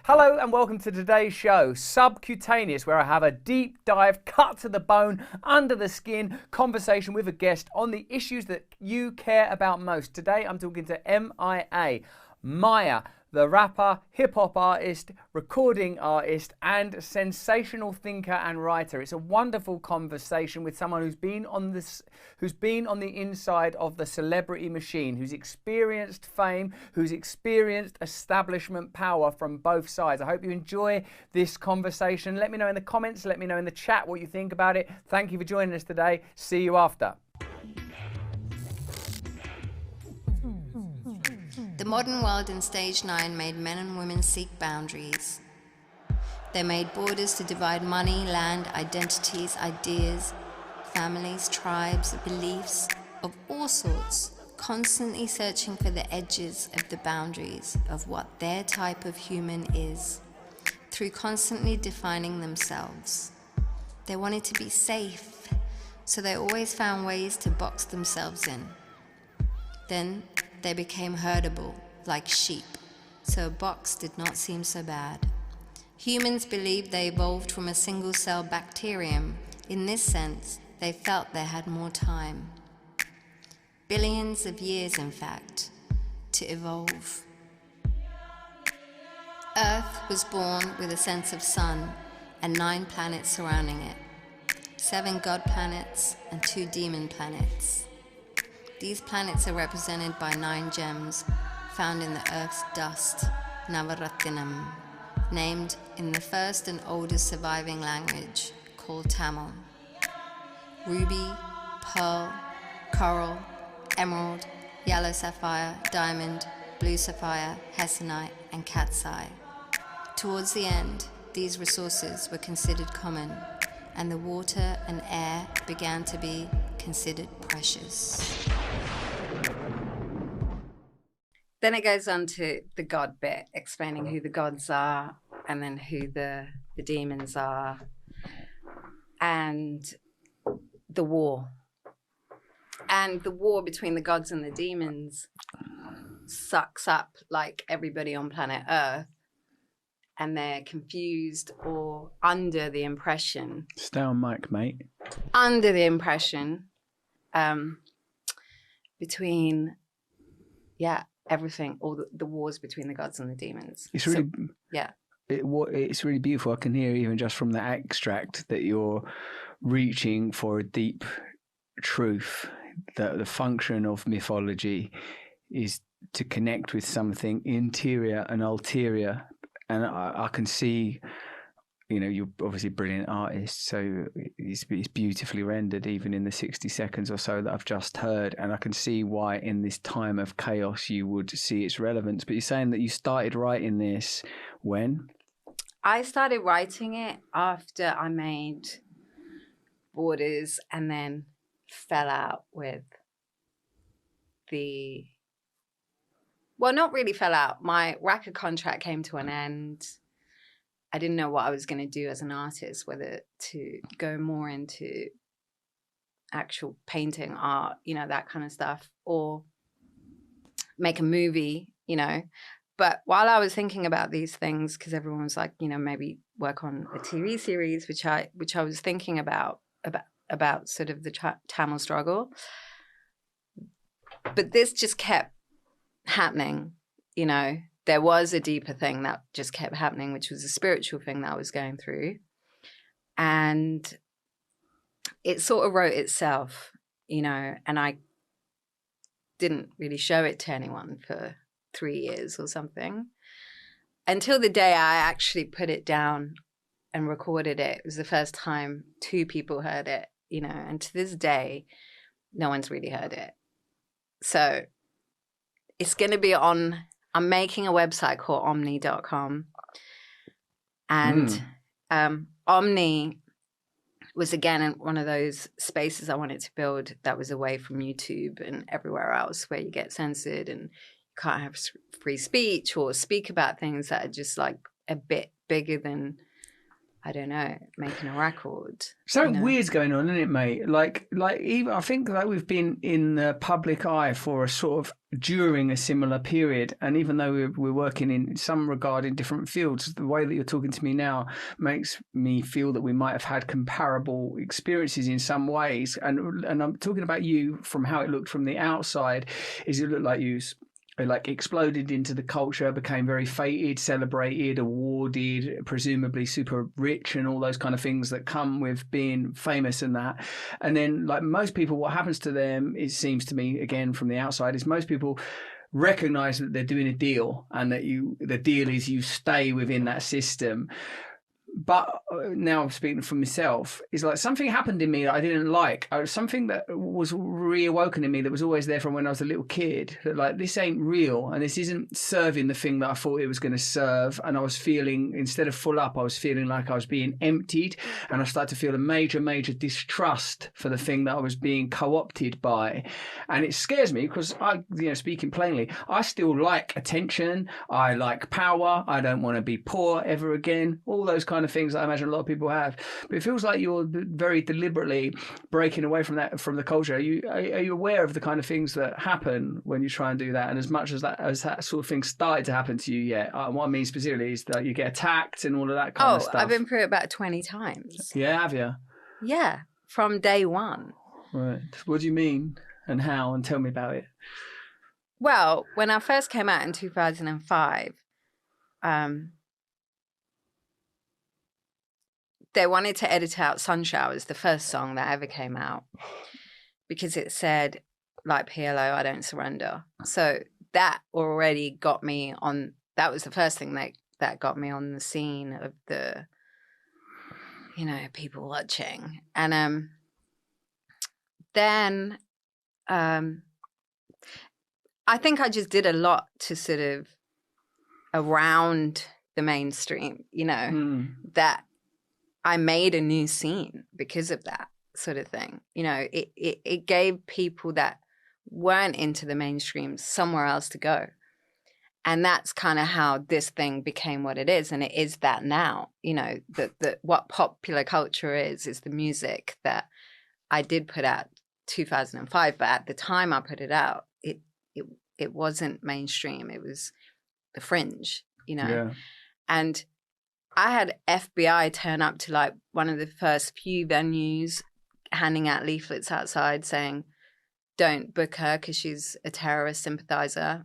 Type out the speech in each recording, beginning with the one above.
Hello and welcome to today's show, Subcutaneous, where I have a deep dive, cut to the bone, under the skin conversation with a guest on the issues that you care about most. Today I'm talking to M.I.A, M.I.A, the rapper, hip-hop artist, recording artist, and sensational thinker and writer. It's a wonderful conversation with someone who's been on the inside of the celebrity machine, who's experienced fame, who's experienced establishment power from both sides. I hope you enjoy this conversation. Let me know in the comments, let me know in the chat what you think about it. Thank you for joining us today. See you after. The modern world in Stage 9 made men and women seek boundaries. They made borders to divide money, land, identities, ideas, families, tribes, beliefs of all sorts, constantly searching for the edges of the boundaries of what their type of human is, through constantly defining themselves. They wanted to be safe, so they always found ways to box themselves in. Then they became herdable, like sheep, so a box did not seem so bad. Humans believed they evolved from a single-cell bacterium. In this sense, they felt they had more time. Billions of years, in fact, to evolve. Earth was born with a sense of sun and 9 planets surrounding it, 7 god planets and 2 demon planets. These planets are represented by 9 gems found in the Earth's dust, Navaratinam, named in the first and oldest surviving language called Tamil. Ruby, pearl, coral, emerald, yellow sapphire, diamond, blue sapphire, hessonite, and cat's eye. Towards the end, these resources were considered common, and the water and air began to be considered precious. Then it goes on to the god bit, explaining who the gods are and then who the demons are, and the war. And the war between the gods and the demons sucks up like everybody on planet Earth, and they're confused or under the impression. Stay on mic, mate. Under the impression between, everything, all the wars between the gods and the demons. It's really, it's really beautiful. I can hear even just from the extract that you're reaching for a deep truth, that the function of mythology is to connect with something interior and ulterior. And I can see, you're obviously a brilliant artist, so it's beautifully rendered even in the 60 seconds or so that I've just heard. And I can see why in this time of chaos you would see its relevance. But you're saying that you started writing this when? I started writing it after I made Borders and then fell out with not really fell out. My record contract came to an end. I didn't know what I was going to do as an artist, whether to go more into actual painting, art, that kind of stuff, or make a movie, But while I was thinking about these things, because everyone was like, maybe work on a TV series, which I was thinking about sort of the Tamil struggle. But this just kept happening, There was a deeper thing that just kept happening, which was a spiritual thing that I was going through. And it sort of wrote itself, and I didn't really show it to anyone for 3 years or something, until the day I actually put it down and recorded it. It was the first time 2 people heard it, and to this day, no one's really heard it. So it's going to be on... I'm making a website called Omni.com. And Omni was, again, one of those spaces I wanted to build that was away from YouTube and everywhere else where you get censored and you can't have free speech or speak about things that are just like a bit bigger than I don't know, making a record. Something weird's going on, isn't it, mate? Like even I think that we've been in the public eye for a sort of during a similar period, and even though we're working in some regard in different fields, the way that you're talking to me now makes me feel that we might have had comparable experiences in some ways. And I'm talking about you from how it looked from the outside. Is it looked like you like exploded into the culture, became very feted, celebrated, awarded, presumably super rich, and all those kind of things that come with being famous and that. And then, like most people, what happens to them, it seems to me, again from the outside, is most people recognize that they're doing a deal, and that the deal is you stay within that system. But now I'm speaking for myself, is like something happened in me that I didn't like. Something that was reawoken in me that was always there from when I was a little kid. That like, this ain't real, and this isn't serving the thing that I thought it was going to serve. And I was feeling, instead of full up, I was feeling like I was being emptied. And I started to feel a major distrust for the thing that I was being co-opted by. And it scares me because speaking plainly, I still like attention. I like power. I don't want to be poor ever again. All those kind of things that I imagine a lot of people have. But it feels like you're very deliberately breaking away from that, from the culture. Are you aware of the kind of things that happen when you try and do that? And as much as that sort of thing started to happen to you yet? What I mean specifically is that you get attacked and all of that kind of stuff. I've been through it about 20 times. Yeah, have you? Yeah, from day one. Right. What do you mean and how? And tell me about it. Well, when I first came out in 2005, they wanted to edit out Sun Showers, the first song that ever came out, because it said, like PLO, I don't surrender. So that already got me on, that was the first thing that got me on the scene of the, people watching. And then I think I just did a lot to sort of around the mainstream, that I made a new scene because of that sort of thing. It gave people that weren't into the mainstream somewhere else to go. And that's kind of how this thing became what it is. And it is that now, what popular culture is the music that I did put out 2005. But at the time I put it out, it wasn't mainstream. It was the fringe, Yeah. And I had FBI turn up to like one of the first few venues, handing out leaflets outside saying, don't book her because she's a terrorist sympathizer.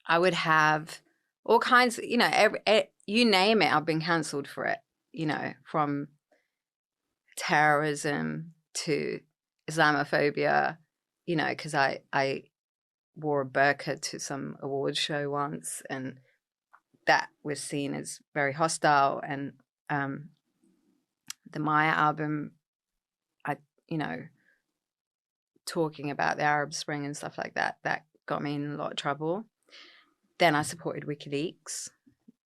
I would have all kinds of, you name it, I've been cancelled for it, from terrorism to Islamophobia, because I wore a burqa to some award show once, and that was seen as very hostile. And the M.I.A. album, talking about the Arab Spring and stuff like that, that got me in a lot of trouble. Then I supported WikiLeaks,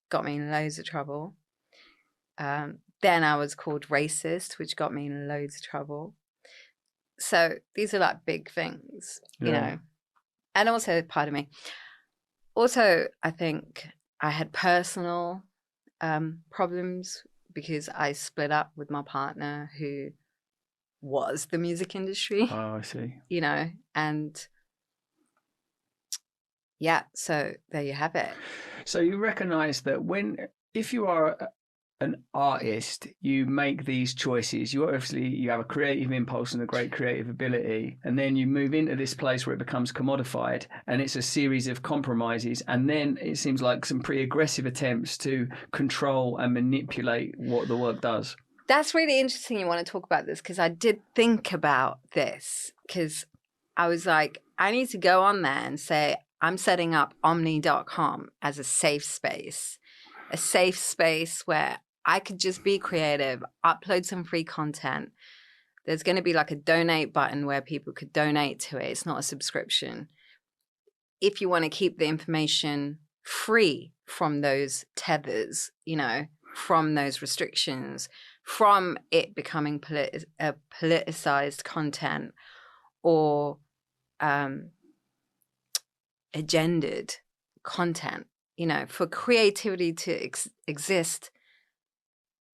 got me in loads of trouble. Then I was called racist, which got me in loads of trouble. So these are like big things, And also, pardon me, also I think I had personal problems because I split up with my partner who was the music industry. Oh, I see. And yeah, so there you have it. So you recognize that if you are an artist, you make these choices. You have a creative impulse and a great creative ability, and then you move into this place where it becomes commodified, and it's a series of compromises, and then it seems like some pretty aggressive attempts to control and manipulate what the work does. That's really interesting you want to talk about this, because I did think about this, because I was like, I need to go on there and say, I'm setting up Omni.com as a safe space where I could just be creative, upload some free content. There's going to be like a donate button where people could donate to it. It's not a subscription. If you want to keep the information free from those tethers, from those restrictions, from it becoming politicized content or agendered content, for creativity to exist,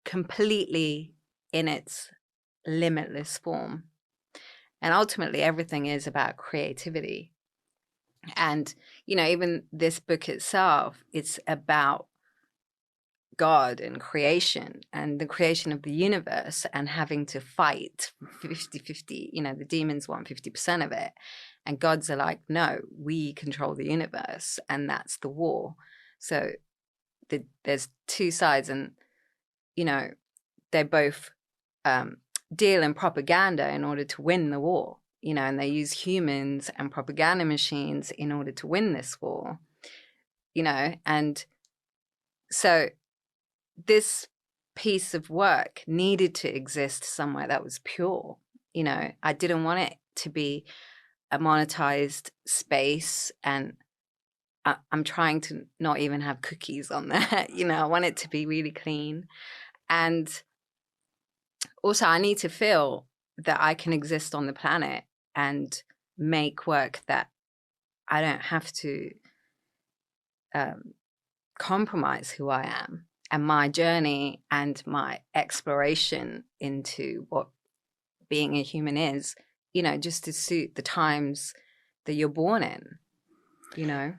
completely in its limitless form. And ultimately, everything is about creativity. And, you know, even this book itself, it's about God and creation and the creation of the universe and having to fight 50-50. You know, the demons want 50% of it. And gods are like, no, we control the universe. And that's the war. So there's two sides, and, you know, they both deal in propaganda in order to win the war, you know, and they use humans and propaganda machines in order to win this war, you know. And so this piece of work needed to exist somewhere that was pure. You know, I didn't want it to be a monetized space, and I'm trying to not even have cookies on there. You know, I want it to be really clean. And also, I need to feel that I can exist on the planet and make work that I don't have to compromise who I am and my journey and my exploration into what being a human is, you know, just to suit the times that you're born in, you know?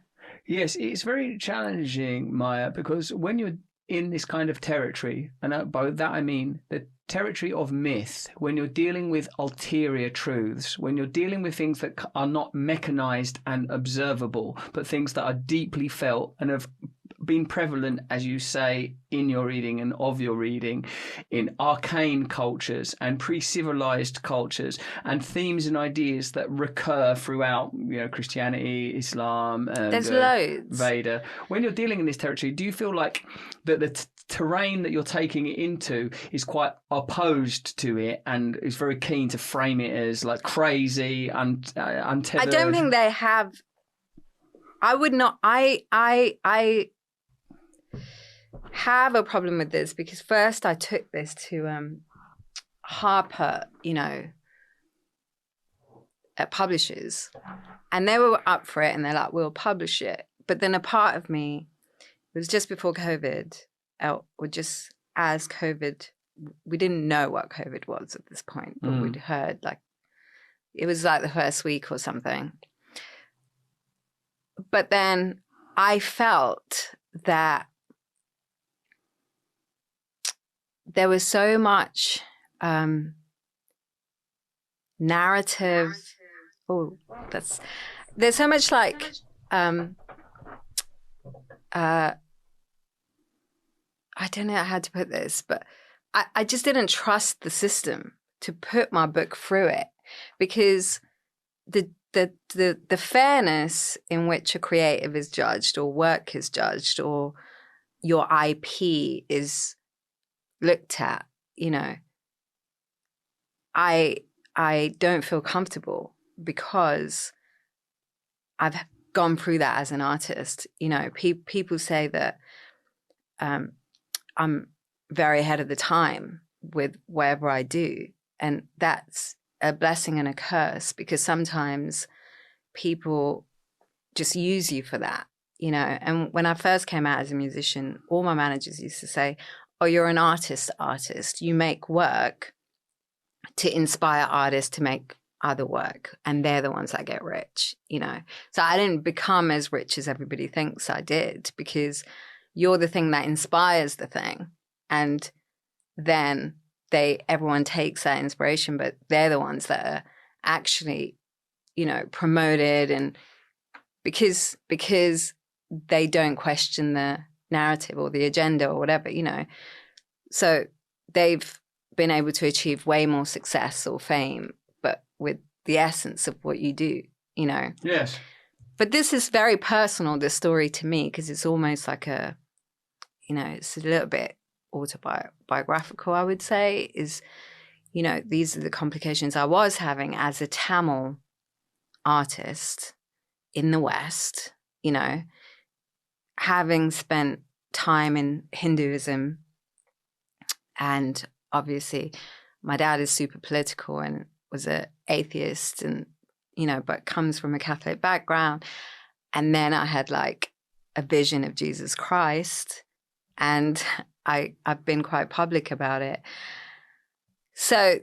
Yes, it's very challenging, Maya, because when you're in this kind of territory, and by that I mean the territory of myth, when you're dealing with ulterior truths, when you're dealing with things that are not mechanized and observable, but things that are deeply felt and have been prevalent, as you say, in your reading and of your reading, in arcane cultures and pre-civilized cultures, and themes and ideas that recur throughout, you know, Christianity, Islam, and There's loads. Veda. When you're dealing in this territory, do you feel like that the terrain that you're taking it into is quite opposed to it and is very keen to frame it as like crazy and untethered? I don't think they have. I would not. I have a problem with this because first I took this to Harper, you know, at publishers, and they were up for it and they're like, we'll publish it. But then a part of me, it was just before COVID, or just as COVID, we didn't know what COVID was at this point, but we'd heard, like, it was like the first week or something. But then I felt that there was so much narrative. Oh, there's so much like I don't know how to put this, but I just didn't trust the system to put my book through it, because the fairness in which a creative is judged or work is judged or your IP is looked at, you know, I don't feel comfortable because I've gone through that as an artist. You know, people say that I'm very ahead of the time with whatever I do. And that's a blessing and a curse, because sometimes people just use you for that, you know. And when I first came out as a musician, all my managers used to say, oh, you're an artist. You make work to inspire artists to make other work, and they're the ones that get rich, you know. So I didn't become as rich as everybody thinks I did, because you're the thing that inspires the thing, and then everyone takes that inspiration, but they're the ones that are actually, you know, promoted, and because they don't question the narrative or the agenda or whatever, you know. So they've been able to achieve way more success or fame, but with the essence of what you do, you know. Yes. But this is very personal, this story, to me, because it's almost like a, you know, it's a little bit autobiographical, I would say, is, you know, these are the complications I was having as a Tamil artist in the West, you know, having spent time in Hinduism, and obviously my dad is super political and was an atheist, and, you know, but comes from a Catholic background. And then I had like a vision of Jesus Christ, and I've been quite public about it. So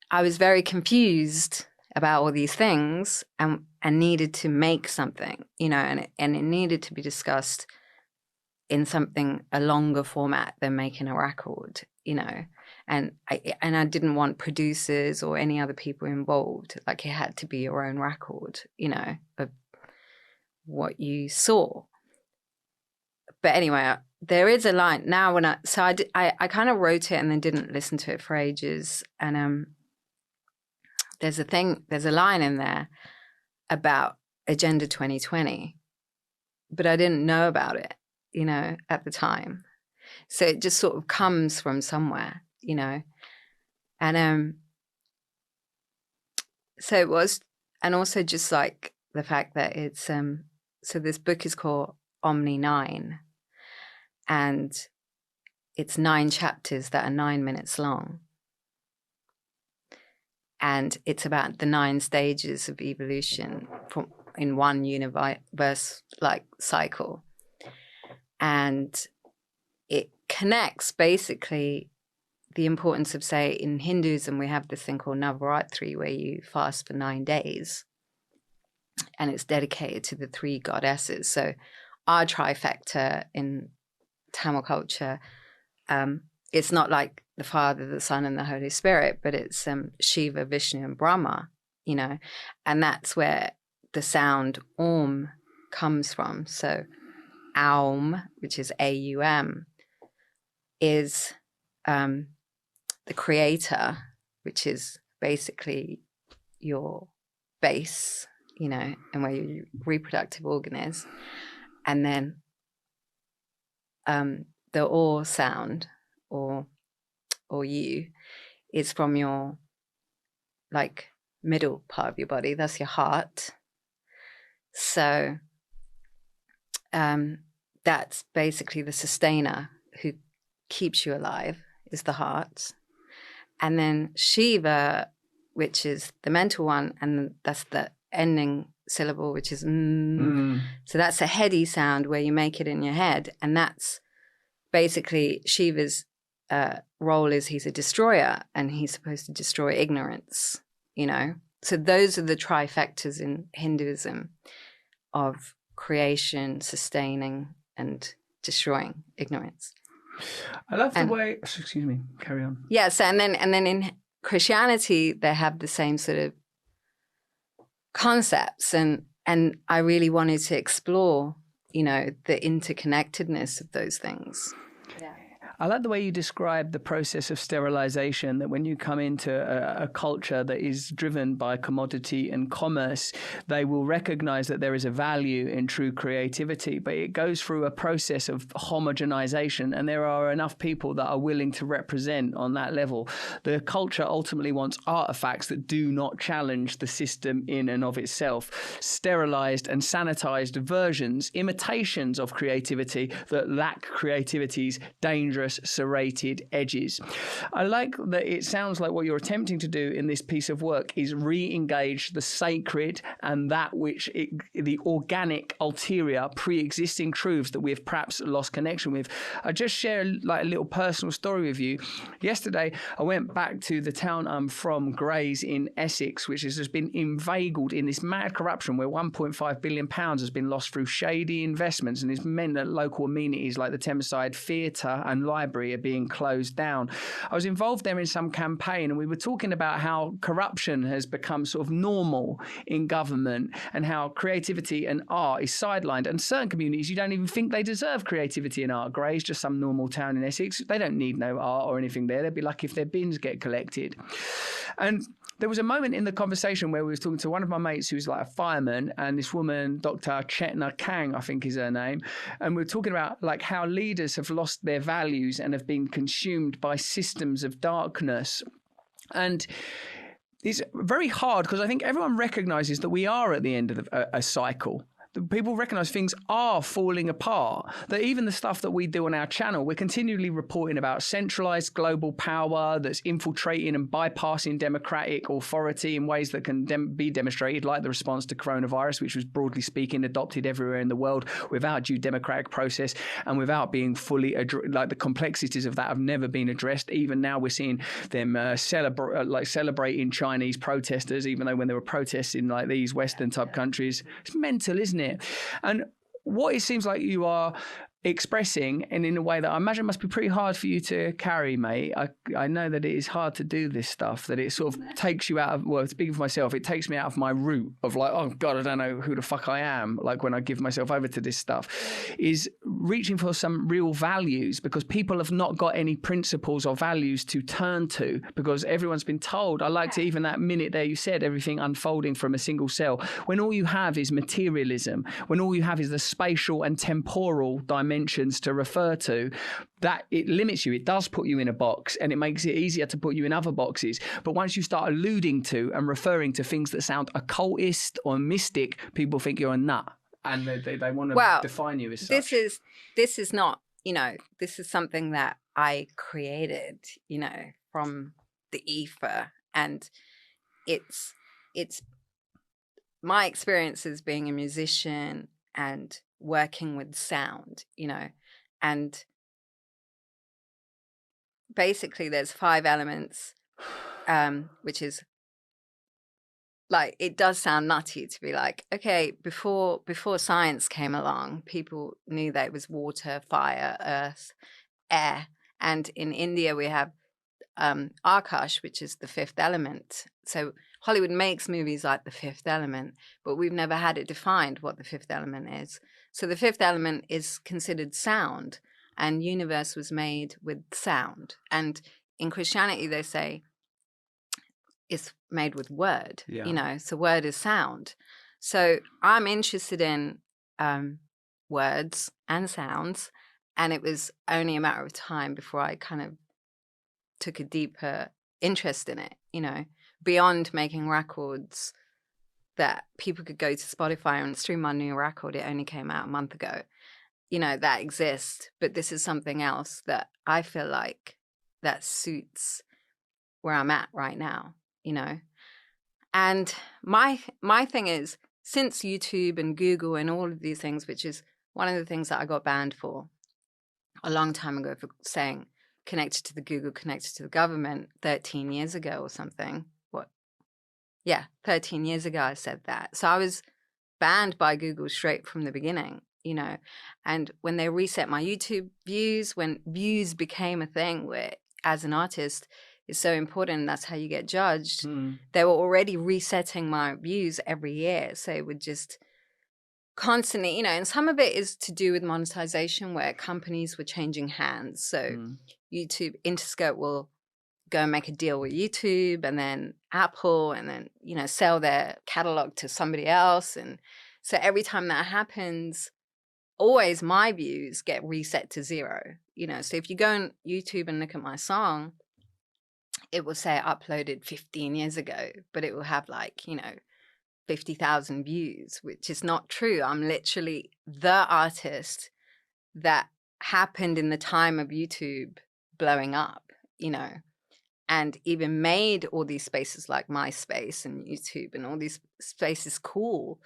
I was very confused about all these things and needed to make something, you know, and it needed to be discussed in a longer format than making a record, you know. And I didn't want producers or any other people involved. Like, it had to be your own record, you know, of what you saw. But anyway, there is a line now when I kind of wrote it and then didn't listen to it for ages. And there's a line in there about Agenda 2020, but I didn't know about it, you know, at the time. So it just sort of comes from somewhere, you know. And so it was, and also just like the fact that it's so this book is called Omni 9, and it's 9 chapters that are 9 minutes long. And it's about the 9 stages of evolution in one universe like cycle. And it connects basically the importance of, say, in Hinduism, we have this thing called Navaratri, where you fast for 9 days. And it's dedicated to the 3 goddesses. So our trifecta in Tamil culture, it's not like the Father, the Son, and the Holy Spirit, but it's Shiva, Vishnu, and Brahma, you know. And that's where the sound Om comes from. So Aum, which is AUM, is the creator, which is basically your base, you know, and where your reproductive organ is. And then the or sound, or you, is from your like middle part of your body. That's your heart. So that's basically the sustainer who keeps you alive, is the heart. And then Shiva, which is the mental one, and that's the ending syllable, which is So that's a heady sound where you make it in your head. And that's basically Shiva's role is he's a destroyer, and he's supposed to destroy ignorance, you know. So those are the trifectas in Hinduism of creation, sustaining, and destroying ignorance. I love the way. Excuse me. Carry on. Yeah. So and then in Christianity, they have the same sort of concepts, and I really wanted to explore, you know, the interconnectedness of those things. Yeah. I like the way you describe the process of sterilization, that when you come into a culture that is driven by commodity and commerce, they will recognize that there is a value in true creativity, but it goes through a process of homogenization, and there are enough people that are willing to represent on that level. The culture ultimately wants artifacts that do not challenge the system in and of itself, sterilized and sanitized versions, imitations of creativity that lack creativity's dangerous serrated edges. I like that it sounds like what you're attempting to do in this piece of work is re-engage the sacred and that which the organic ulterior pre-existing truths that we've perhaps lost connection with. I just share like a little personal story with you. Yesterday I went back to the town I'm from, Grays in Essex, which has just been inveigled in this mad corruption where £1.5 billion has been lost through shady investments, and it's meant that local amenities like the Thameside Theatre and library are being closed down. I was involved there in some campaign, and we were talking about how corruption has become sort of normal in government, and how creativity and art is sidelined. And certain communities, you don't even think they deserve creativity and art. Gray's just some normal town in Essex. They don't need no art or anything there. They'd be lucky if their bins get collected. And there was a moment in the conversation where we was talking to one of my mates who's like a fireman, and this woman, Dr. Chetna Kang, I think is her name. And we were talking about like how leaders have lost their values and have been consumed by systems of darkness. And it's very hard because I think everyone recognizes that we are at the end of a cycle. people recognize things are falling apart. That even the stuff that we do on our channel, we're continually reporting about centralized global power that's infiltrating and bypassing democratic authority in ways that can be demonstrated, like the response to coronavirus, which was broadly speaking adopted everywhere in the world without due democratic process and without being fully like the complexities of that have never been addressed. Even now we're seeing them celebrating Chinese protesters, even though when there were protests in like these Western type countries. It's mental, isn't it? And what it seems like you are expressing, and in a way that I imagine must be pretty hard for you to carry, mate. I know that it is hard to do this stuff, that it sort of takes you out of, well, speaking for myself, it takes me out of my route of like, oh God, I don't know who the fuck I am, like when I give myself over to this stuff, is reaching for some real values, because people have not got any principles or values to turn to, because everyone's been told. I liked it, even that minute there you said everything unfolding from a single cell, when all you have is materialism, when all you have is the spatial and temporal dimensions to refer to, that it limits you. It does put you in a box, and it makes it easier to put you in other boxes. But once you start alluding to and referring to things that sound occultist or mystic, people think you're a nut, and they want to define you as such. This is not, this is something that I created, from the ether, and it's my experience as being a musician and working with sound, and basically there's 5 elements, which is like, it does sound nutty to be like, okay, before science came along, people knew that it was water, fire, earth, air. And in India we have Akash, which is the 5th element. So Hollywood makes movies like the 5th element, but we've never had it defined what the 5th element is. So the 5th element is considered sound, and universe was made with sound. And in Christianity they say it's made with word, so word is sound. So I'm interested in words and sounds, and it was only a matter of time before I kind of took a deeper interest in it, beyond making records that people could go to Spotify and stream my new record. It only came out a month ago. That exists, but this is something else that I feel like that suits where I'm at right now, And my thing is, since YouTube and Google and all of these things, which is one of the things that I got banned for a long time ago, for saying connected to the Google, connected to the government 13 years ago or something. 13 years ago I said that. So I was banned by Google straight from the beginning, and when they reset my YouTube views, when views became a thing where as an artist is so important, that's how you get judged. They were already resetting my views every year, so it would just constantly, and some of it is to do with monetization, where companies were changing hands. So YouTube, Interscope will go and make a deal with YouTube, and then Apple, and then sell their catalog to somebody else. And so every time that happens, always my views get reset to 0. So if you go on YouTube and look at my song, it will say uploaded 15 years ago, but it will have 50,000 views, which is not true. I'm literally the artist that happened in the time of YouTube blowing up, and even made all these spaces like MySpace and YouTube and all these spaces cool,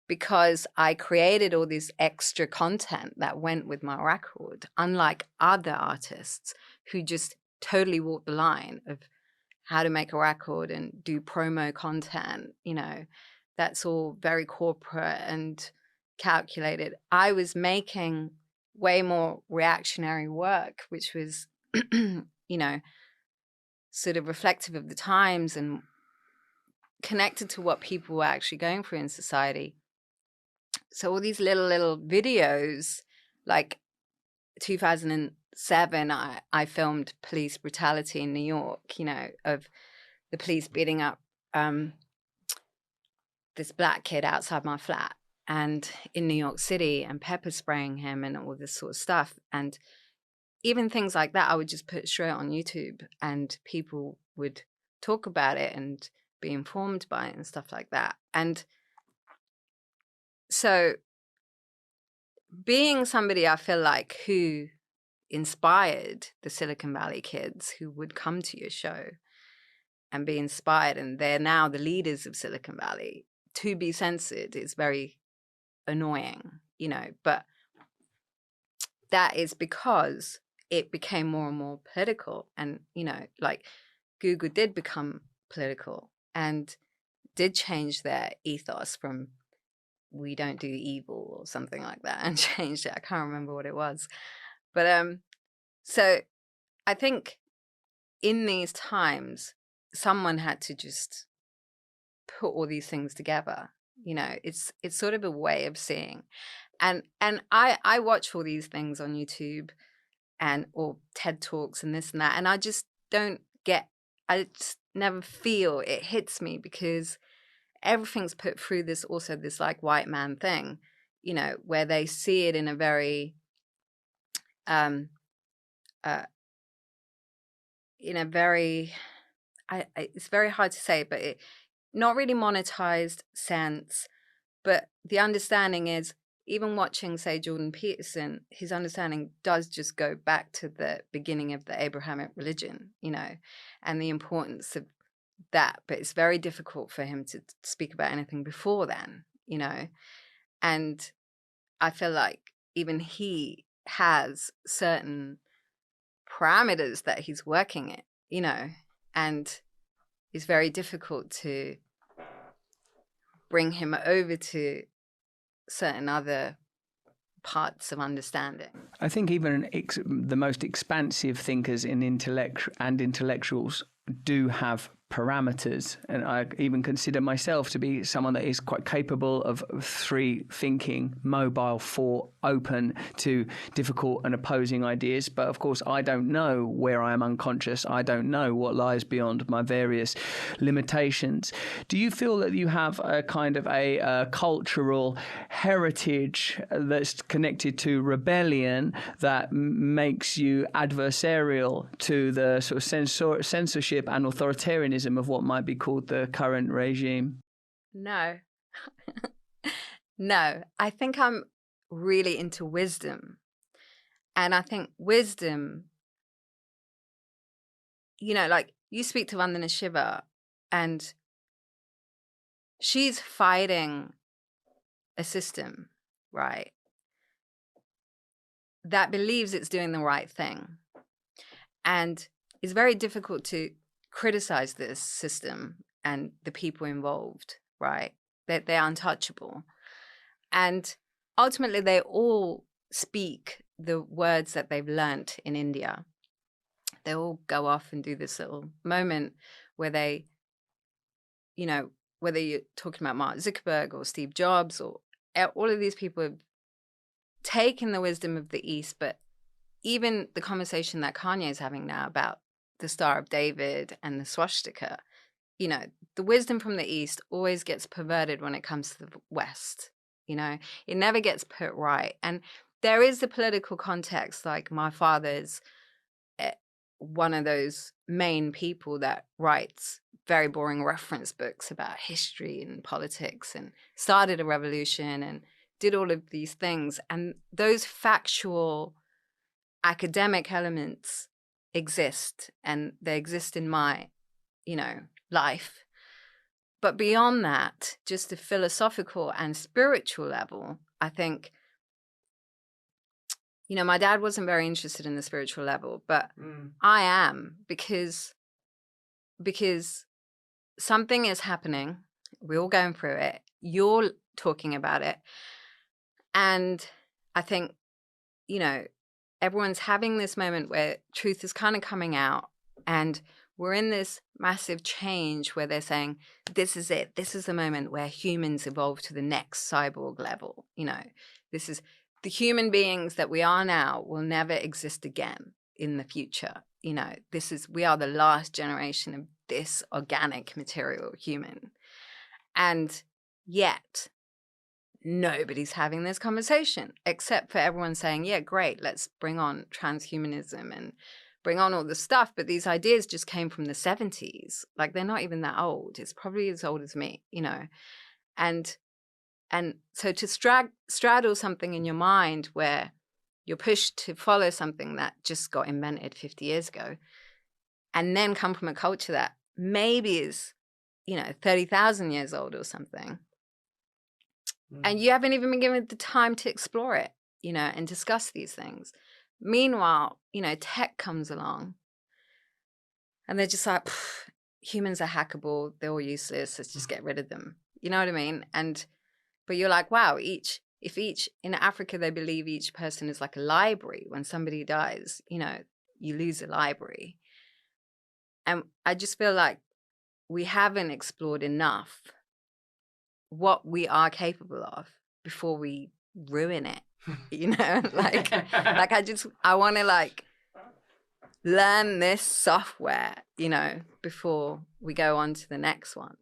because I created all this extra content that went with my record, unlike other artists who just totally walk the line of how to make a record and do promo content. That's all very corporate and calculated. I was making way more reactionary work, which was, sort of reflective of the times and connected to what people were actually going through in society. So all these little videos, like 2007, I filmed police brutality in New York, of the police beating up this black kid outside my flat, and in New York City, and pepper spraying him and all this sort of stuff. And even things like that, I would just put straight on YouTube, and people would talk about it and be informed by it and stuff like that. And so being somebody I feel like who inspired the Silicon Valley kids who would come to your show and be inspired, and they're now the leaders of Silicon Valley, to be censored is very annoying, but that is because it became more and more political. And, like Google did become political and did change their ethos from "we don't do evil" or something like that, and changed it. I can't remember what it was. But so I think in these times, someone had to just put all these things together. It's sort of a way of seeing. And I watch all these things on YouTube or TED Talks and this and that, and I just I just never feel it hits me, because everything's put through this like white man thing, where they see it in a very it's very hard to say, but not really monetized sense. But the understanding is, even watching, say, Jordan Peterson, his understanding does just go back to the beginning of the Abrahamic religion, and the importance of that. But it's very difficult for him to speak about anything before then, and I feel like even he has certain parameters that he's working it, and it's very difficult to bring him over to certain other parts of understanding. I think even the most expansive thinkers in intellectuals do have parameters, and I even consider myself to be someone that is quite capable of free thinking, mobile, thought, open to difficult and opposing ideas. But of course, I don't know where I am unconscious. I don't know what lies beyond my various limitations. Do you feel that you have a kind of a cultural heritage that's connected to rebellion that makes you adversarial to the sort of censorship and authoritarianism of what might be called the current regime? No. No. I think I'm really into wisdom. And I think wisdom, like you speak to Vandana Shiva, and she's fighting a system, right, that believes it's doing the right thing. And it's very difficult to criticize this system and the people involved, right? They're untouchable. And ultimately, they all speak the words that they've learnt in India. They all go off and do this little moment where they, whether you're talking about Mark Zuckerberg or Steve Jobs, or all of these people have taken the wisdom of the East. But even the conversation that Kanye is having now about the Star of David and the swastika, the wisdom from the East always gets perverted when it comes to the West. It never gets put right. And there is the political context. Like, my father's one of those main people that writes very boring reference books about history and politics, and started a revolution and did all of these things. And those factual academic elements exist, and they exist in my, life. But beyond that, just the philosophical and spiritual level, I think, my dad wasn't very interested in the spiritual level, but I am, because something is happening. We're all going through it. You're talking about it. And I think, everyone's having this moment where truth is kind of coming out, and we're in this massive change where they're saying, this is it. This is the moment where humans evolve to the next cyborg level. This is the human beings that we are now will never exist again in the future. We are the last generation of this organic material human. And yet nobody's having this conversation, except for everyone saying, yeah, great, let's bring on transhumanism and bring on all this stuff. But these ideas just came from the 70s. Like, they're not even that old. It's probably as old as me, And And so to straddle something in your mind where you're pushed to follow something that just got invented 50 years ago, and then come from a culture that maybe is, 30,000 years old or something, and you haven't even been given the time to explore it, and discuss these things. Meanwhile, tech comes along and they're just like, humans are hackable, they're all useless, let's just get rid of them. You know what I mean? But you're like, wow, if in Africa, they believe each person is like a library. When somebody dies, you lose a library. And I just feel like we haven't explored enough what we are capable of before we ruin it. I want to learn this software, before we go on to the next one.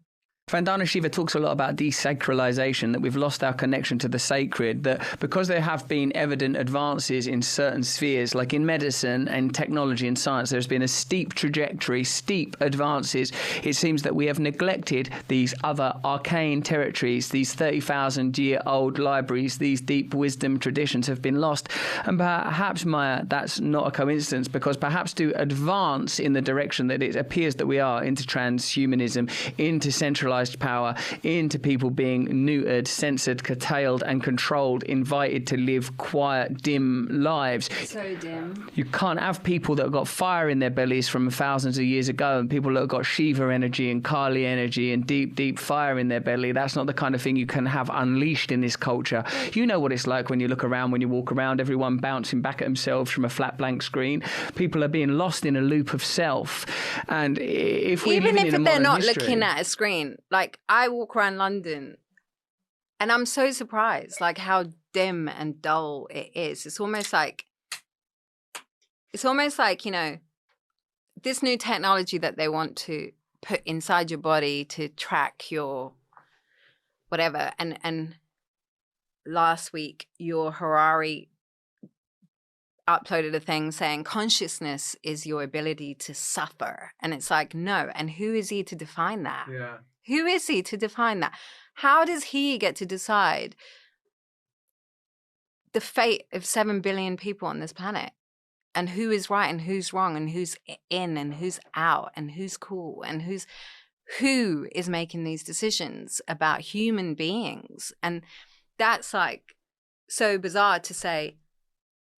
Vandana Shiva talks a lot about desacralization, that we've lost our connection to the sacred, that because there have been evident advances in certain spheres, like in medicine and technology and science, there's been a steep trajectory, steep advances. It seems that we have neglected these other arcane territories, these 30,000-year-old libraries, these deep wisdom traditions have been lost. And perhaps, M.I.A, that's not a coincidence, because perhaps to advance in the direction that it appears that we are, into transhumanism, into centralized power, into people being neutered, censored, curtailed and controlled, invited to live quiet, dim lives. So dim. You can't have people that have got fire in their bellies from thousands of years ago and people that have got Shiva energy and Kali energy and deep, deep fire in their belly. That's not the kind of thing you can have unleashed in this culture. You know what it's like when you look around, when you walk around, everyone bouncing back at themselves from a flat blank screen. People are being lost in a loop of self. And if we even if they're not looking at a screen, like I walk around London and I'm so surprised how dim and dull it is. It's almost like this new technology that they want to put inside your body to track your whatever. And last week, your Harari uploaded a thing saying consciousness is your ability to suffer. And it's like, no. And who is he to define that? Yeah. Who is he to define that? How does he get to decide the fate of 7 billion people on this planet? And who is right and who's wrong and who's in and who's out and who's cool and who is making these decisions about human beings? And that's so bizarre to say,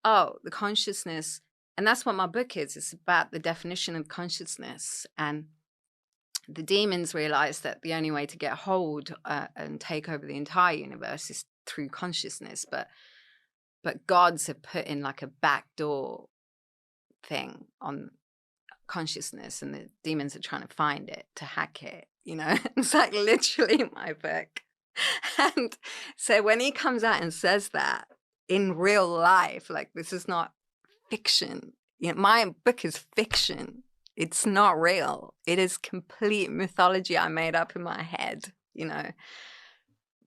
oh, the consciousness. And that's what my book is. It's about the definition of consciousness. And the demons realized that the only way to get hold and take over the entire universe is through consciousness. But gods have put in a backdoor thing on consciousness, and the demons are trying to find it, to hack it. It's literally my book. And so when he comes out and says that in real life, this is not fiction. My book is fiction. It's not real. It is complete mythology I made up in my head,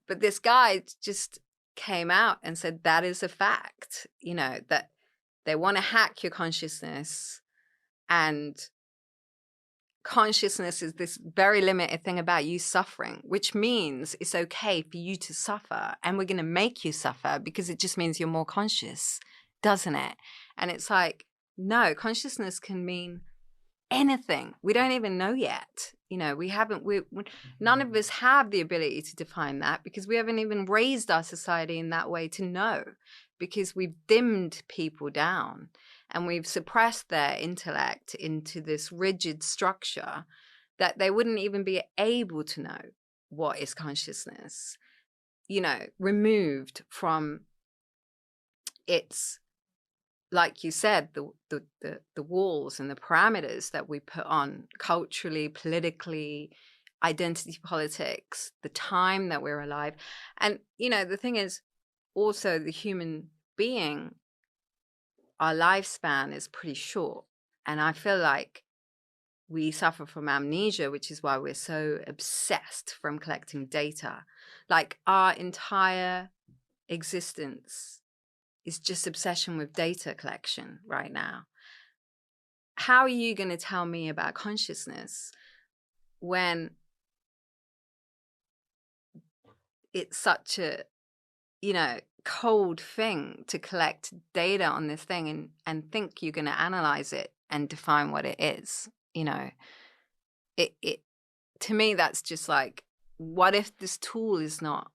But this guy just came out and said that is a fact, that they want to hack your consciousness, and consciousness is this very limited thing about you suffering, which means it's okay for you to suffer, and we're going to make you suffer because it just means you're more conscious, doesn't it? And it's no, consciousness can mean anything. We don't even know yet. None of us have the ability to define that because we haven't even raised our society in that way to know, because we've dimmed people down and we've suppressed their intellect into this rigid structure that they wouldn't even be able to know what is consciousness, removed from its, like you said, the walls and the parameters that we put on culturally, politically, identity politics, the time that we're alive. And, the thing is also the human being, our lifespan is pretty short. And I feel like we suffer from amnesia, which is why we're so obsessed from collecting data. Our entire existence is just obsession with data collection right now. How are you going to tell me about consciousness when it's such a, cold thing to collect data on this thing and think you're going to analyze it and define what it is. It to me, that's just like, what if this tool is not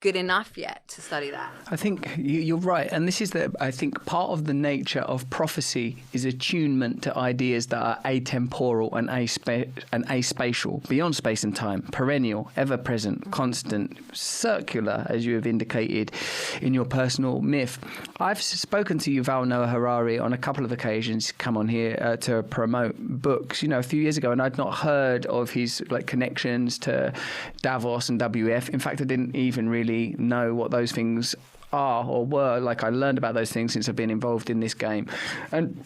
good enough yet to study that? I think you're right. And this is I think part of the nature of prophecy is attunement to ideas that are atemporal and aspatial, beyond space and time, perennial, ever-present, constant, circular, as you have indicated in your personal myth. I've spoken to Yuval Noah Harari on a couple of occasions, come on here to promote books, a few years ago, and I'd not heard of his connections to Davos and WF. In fact, I didn't even really know what those things are or were. I learned about those things since I've been involved in this game. And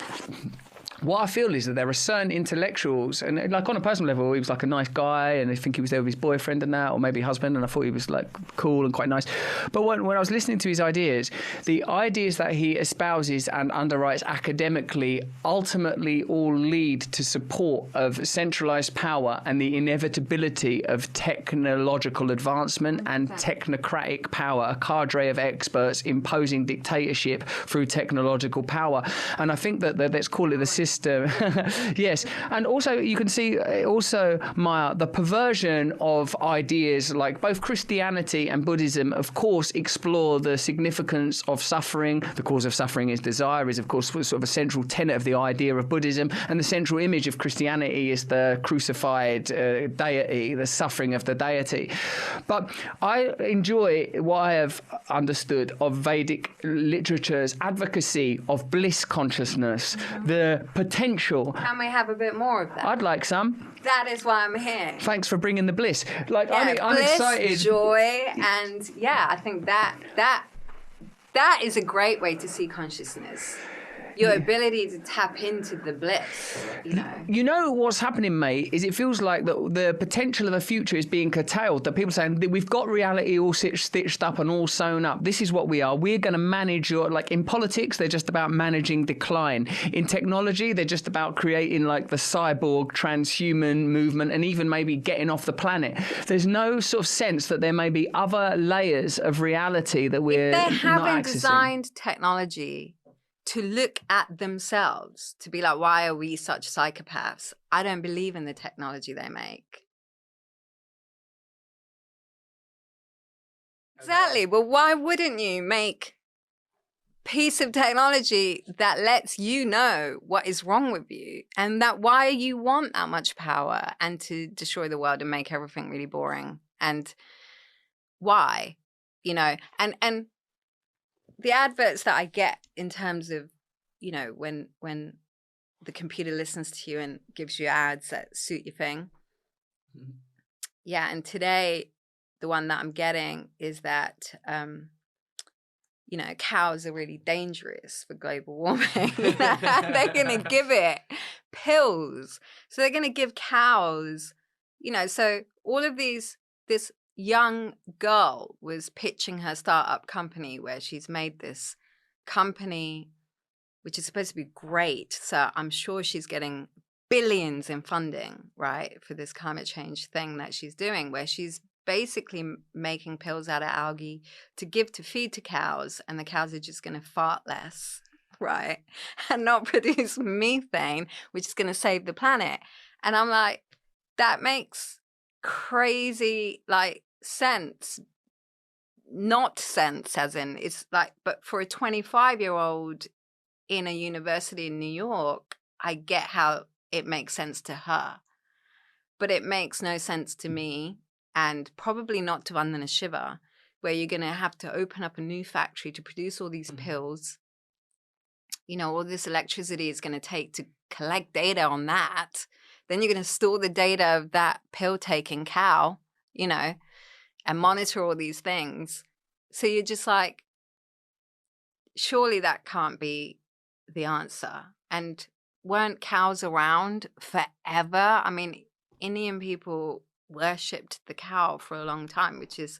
what I feel is that there are certain intellectuals, and on a personal level, he was a nice guy, and I think he was there with his boyfriend and that, or maybe husband, and I thought he was cool and quite nice. But when I was listening to his ideas, the ideas that he espouses and underwrites academically ultimately all lead to support of centralized power and the inevitability of technological advancement and technocratic power, a cadre of experts imposing dictatorship through technological power. And I think that let's call it the system. Yes. And also you can see M.I.A, the perversion of ideas like both Christianity and Buddhism, of course, explore the significance of suffering. The cause of suffering is desire, is of course sort of a central tenet of the idea of Buddhism, and the central image of Christianity is the crucified deity, the suffering of the deity. But I enjoy what I have understood of Vedic literature's advocacy of bliss consciousness, the potential. Can we have a bit more of that? I'd like some. That is why I'm here. Thanks for bringing the bliss. I'm bliss, excited. Joy, and I think that is a great way to see consciousness. Your ability to tap into the bliss, What's happening, mate, is it feels like the potential of the future is being curtailed. That people saying that we've got reality all stitched up and all sewn up. This is what we are. We're going to manage in politics, they're just about managing decline. In technology, they're just about creating the cyborg transhuman movement and even maybe getting off the planet. There's no sort of sense that there may be other layers of reality that we're not accessing. If they haven't designed technology to look at themselves, to be like, why are we such psychopaths? I don't believe in the technology they make. Exactly. Well, why wouldn't you make a piece of technology that lets you know what is wrong with you, and that why you want that much power and to destroy the world and make everything really boring? And why? And the adverts that I get in terms of, when the computer listens to you and gives you ads that suit your thing. Mm-hmm. Yeah, and today the one that I'm getting is that, cows are really dangerous for global warming. They're going to give it pills. So they're going to give cows, so all of this young girl was pitching her startup company where she's made this company which is supposed to be great. So I'm sure she's getting billions in funding, right, for this climate change thing that she's doing, where she's basically making pills out of algae to give to feed to cows, and the cows are just going to fart less, right, and not produce methane, which is going to save the planet. And I'm like, that makes crazy sense. Not sense as in it's but for a 25-year-old in a university in New York, I get how it makes sense to her, but it makes no sense to me, and probably not to Vandana Shiva, where you're going to have to open up a new factory to produce all these pills. All this electricity is going to take to collect data on that. Then you're going to store the data of that pill-taking cow, and monitor all these things. So you're just like, surely that can't be the answer. And weren't cows around forever? I mean, Indian people worshipped the cow for a long time, which is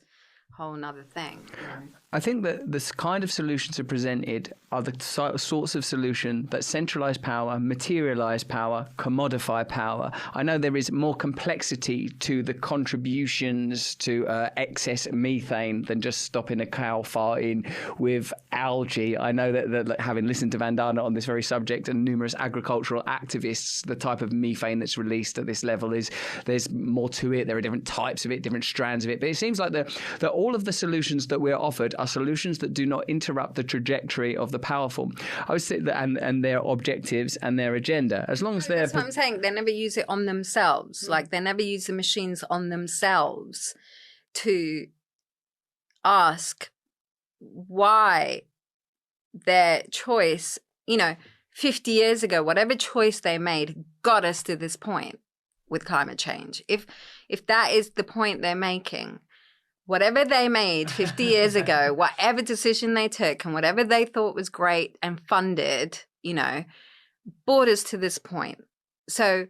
whole nother thing. You know? I think that this kind of solutions are presented are the sorts of solution that centralize power, materialize power, commodify power. I know there is more complexity to the contributions to excess methane than just stopping a cow farting with algae. I know that having listened to Vandana on this very subject and numerous agricultural activists, the type of methane that's released at this level there's more to it. There are different types of it, different strands of it. But it seems like that all of the solutions that we're offered are solutions that do not interrupt the trajectory of the powerful. I would say that, and their objectives and their agenda, as long as they're. That's what I'm saying. They never use it on themselves. Like they never use the machines on themselves to ask why their choice, 50 years ago, whatever choice they made got us to this point with climate change. If that is the point they're making, whatever they made 50 years ago, whatever decision they took and whatever they thought was great and funded, brought us to this point. So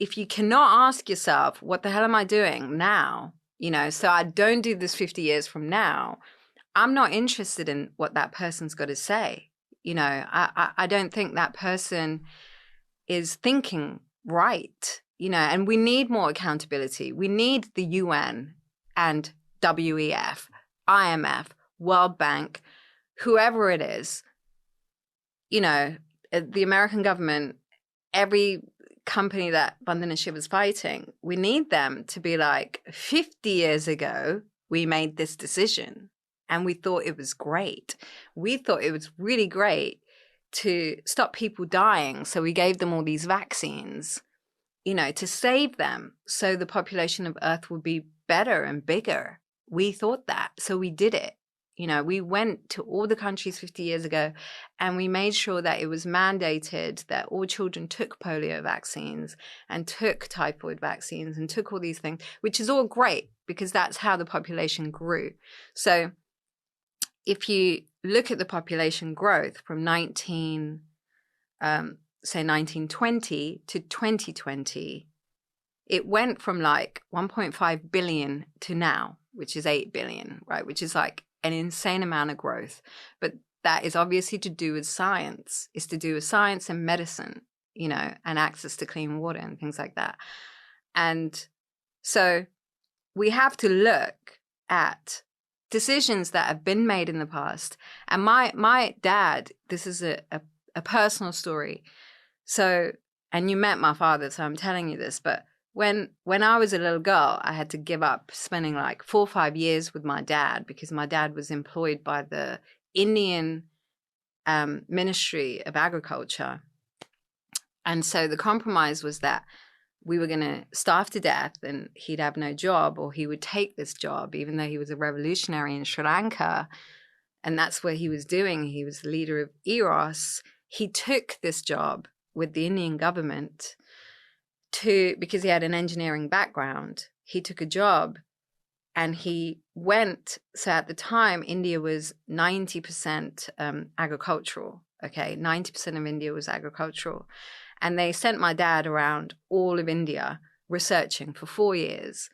if you cannot ask yourself, what the hell am I doing now? So I don't do this 50 years from now. I'm not interested in what that person's got to say. I don't think that person is thinking right, and we need more accountability. We need the UN and WEF, IMF, World Bank, whoever it is, the American government, every company that Vandana Shiv is fighting, we need them to be like, 50 years ago, we made this decision and we thought it was great. We thought it was really great to stop people dying. So we gave them all these vaccines, to save them so the population of Earth would be better and bigger. We thought that. So we did it. We went to all the countries 50 years ago and we made sure that it was mandated that all children took polio vaccines and took typhoid vaccines and took all these things, which is all great because that's how the population grew. So if you look at the population growth from 1920 to 2020, it went from like 1.5 billion to now, which is 8 billion, right? Which is like an insane amount of growth. But that is obviously to do with science. It's to do with science and medicine, and access to clean water and things like that. And so we have to look at decisions that have been made in the past. And my dad, this is a personal story. So, and you met my father, so I'm telling you this, but when I was a little girl, I had to give up spending like 4 or 5 years with my dad because my dad was employed by the Indian Ministry of Agriculture. And so the compromise was that we were going to starve to death and he'd have no job, or he would take this job, even though he was a revolutionary in Sri Lanka. And that's what he was doing. He was the leader of EROS. He took this job with the Indian government because he had an engineering background. He took a job and he went. So at the time, India was 90% agricultural. Okay, 90% of India was agricultural. And they sent my dad around all of India researching for 4 years,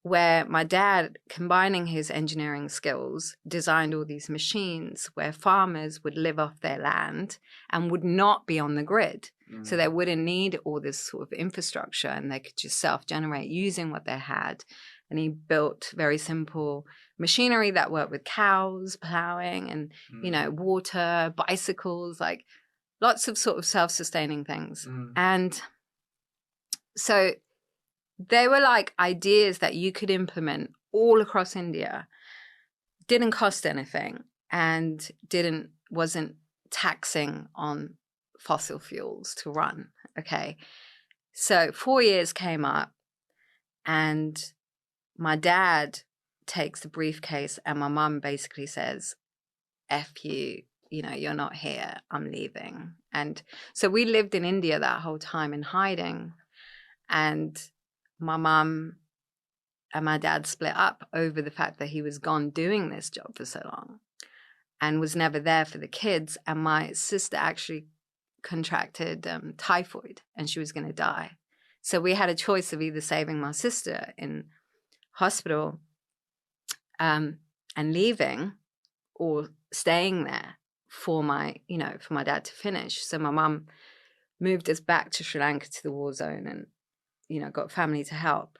where my dad, combining his engineering skills, designed all these machines where farmers would live off their land and would not be on the grid. Mm. So they wouldn't need all this sort of infrastructure and they could just self-generate using what they had. And he built very simple machinery that worked with cows, plowing and, water, bicycles, like lots of sort of self-sustaining things. Mm. And so they were like ideas that you could implement all across India, didn't cost anything and wasn't taxing on fossil fuels to run. Okay. So 4 years came up and my dad takes the briefcase and my mum basically says, F you, you're not here, I'm leaving. And so we lived in India that whole time in hiding. And my mum and my dad split up over the fact that he was gone doing this job for so long and was never there for the kids. And my sister actually contracted typhoid and she was going to die. So we had a choice of either saving my sister in hospital and leaving or staying there for my dad to finish. So my mum moved us back to Sri Lanka to the war zone and, got family to help.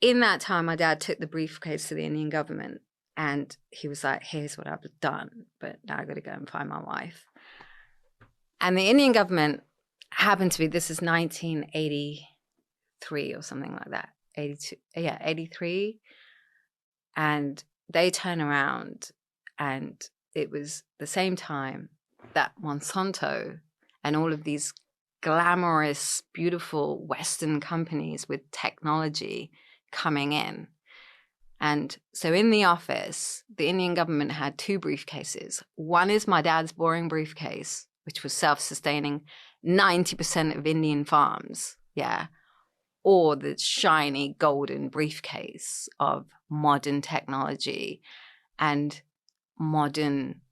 In that time, my dad took the briefcase to the Indian government and he was like, here's what I've done, but now I've got to go and find my wife. And the Indian government happened to be, this is 1983 or something like that, 83. And they turn around and it was the same time that Monsanto and all of these glamorous, beautiful Western companies with technology coming in. And so in the office, the Indian government had 2 briefcases. One is my dad's boring briefcase, which was self-sustaining 90% of Indian farms, or the shiny golden briefcase of modern technology and modern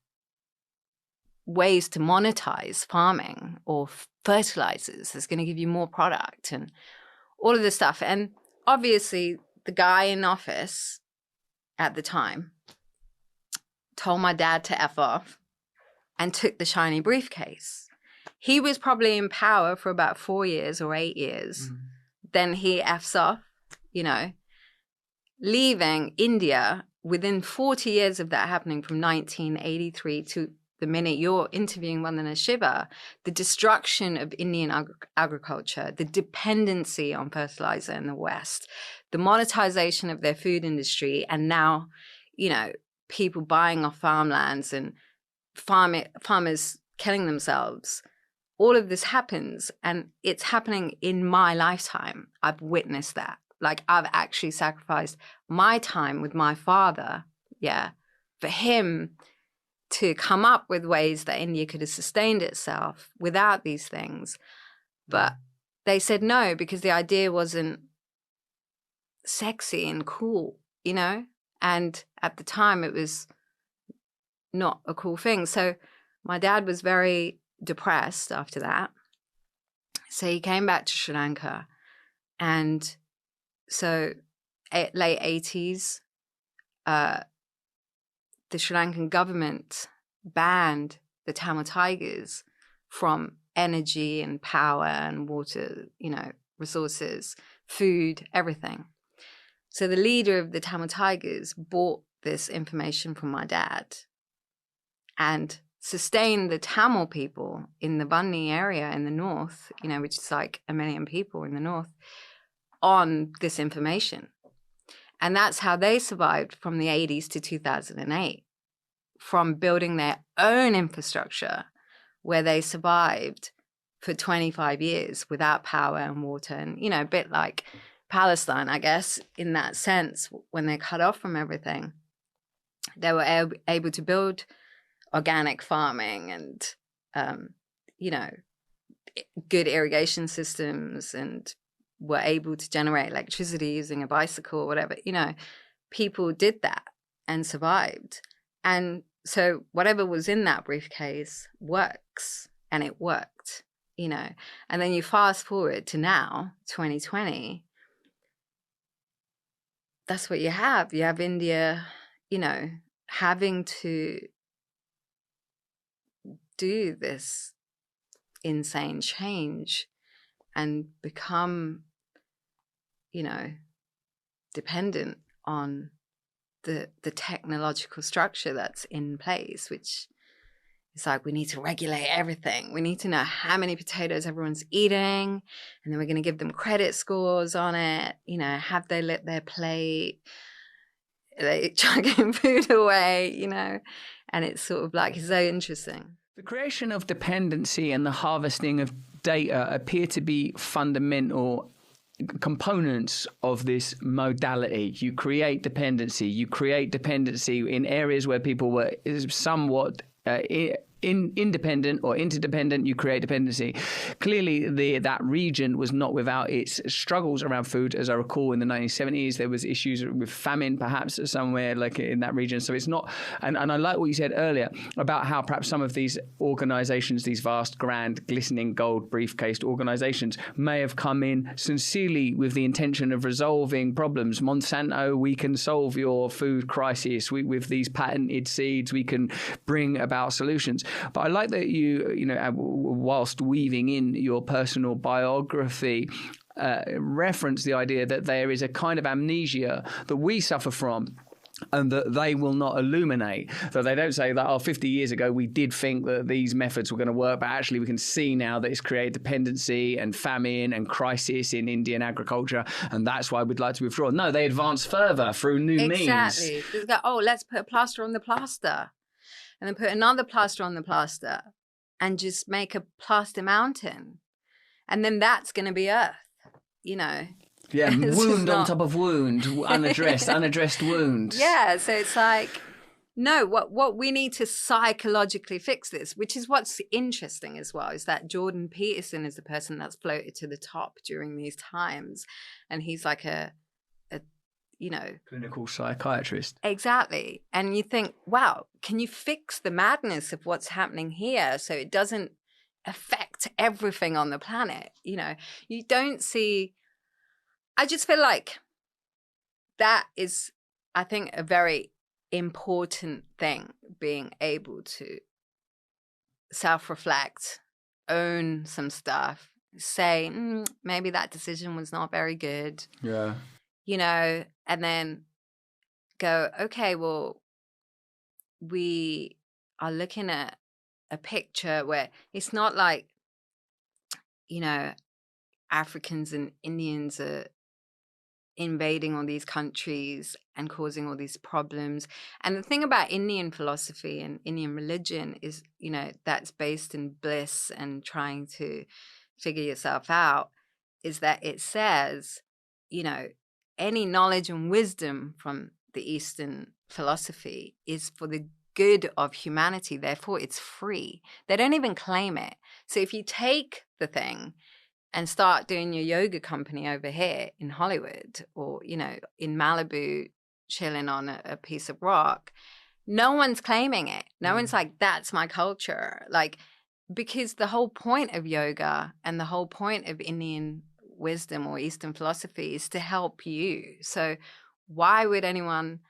ways to monetize farming or fertilizers that's going to give you more product and all of this stuff. And obviously the guy in office at the time told my dad to F off and took the shiny briefcase. He was probably in power for about 4 years or 8 years. Then he F's off, leaving India within 40 years of that happening, from 1983 to the minute you're interviewing Vandana Shiva, the destruction of Indian agriculture, the dependency on fertilizer in the West, the monetization of their food industry, and now, people buying off farmlands and farmers killing themselves. All of this happens, and it's happening in my lifetime. I've witnessed that. Like, I've actually sacrificed my time with my father, for him to come up with ways that India could have sustained itself without these things. But they said no, because the idea wasn't sexy and cool, and at the time it was not a cool thing. So my dad was very depressed after that. So he came back to Sri Lanka, and so late 80s, the Sri Lankan government banned the Tamil Tigers from energy and power and water, resources, food, everything. So the leader of the Tamil Tigers bought this information from my dad and sustained the Tamil people in the Bunny area in the north, which is like 1 million people in the north, on this information. And that's how they survived from the 80s to 2008, from building their own infrastructure, where they survived for 25 years without power and water. And, a bit like Palestine, I guess, in that sense, when they're cut off from everything, they were able to build organic farming and, good irrigation systems, and were able to generate electricity using a bicycle or whatever. People did that and survived. And so whatever was in that briefcase works, and it worked, And then you fast forward to now, 2020, that's what you have. You have India, having to do this insane change and become, dependent on the technological structure that's in place, which is like, we need to regulate everything. We need to know how many potatoes everyone's eating, and then we're going to give them credit scores on it. Have they lit their plate? Are they chugging food away? And it's sort of like, it's so interesting. The creation of dependency and the harvesting of data appear to be fundamental components of this modality. You create dependency in areas where people were somewhat independent or interdependent, you create dependency. Clearly, that region was not without its struggles around food. As I recall, in the 1970s, there was issues with famine, perhaps somewhere like in that region. So it's not. And I like what you said earlier about how perhaps some of these organizations, these vast, grand, glistening gold briefcased organizations, may have come in sincerely with the intention of resolving problems. Monsanto, we can solve your food crisis. With these patented seeds, we can bring about solutions. But I like that you know, whilst weaving in your personal biography, reference the idea that there is a kind of amnesia that we suffer from, and that they will not illuminate. So they don't say that, 50 years ago we did think that these methods were going to work, but actually we can see now that it's created dependency and famine and crisis in Indian agriculture, and that's why we'd like to withdraw. No, they advance further through new means. Exactly. They go, let's put a plaster on the plaster, and then put another plaster on the plaster, and just make a plaster mountain. And then that's going to be Earth, you know. Yeah, wound on top of wound, unaddressed wound. Yeah, so it's like, no, what we need to psychologically fix this, which is what's interesting as well, is that Jordan Peterson is the person that's floated to the top during these times. And he's like a clinical psychiatrist. Exactly. And you think, wow, can you fix the madness of what's happening here so it doesn't affect everything on the planet? You know, you don't see... I just feel like that is, I think, a very important thing, being able to self-reflect, own some stuff, say, maybe that decision was not very good. Yeah. You know, and then go, okay, well, we are looking at a picture where it's not like, you know, Africans and Indians are invading all these countries and causing all these problems. And the thing about Indian philosophy and Indian religion is, you know, that's based in bliss and trying to figure yourself out, is that it says, you know, any knowledge and wisdom from the Eastern philosophy is for the good of humanity. Therefore, it's free. They don't even claim it. So if you take the thing and start doing your yoga company over here in Hollywood, or, you know, in Malibu, chilling on a piece of rock, no one's claiming it. No one's like, that's my culture. Like, because the whole point of yoga and the whole point of Indian wisdom or Eastern philosophy is to help you. So why would anyone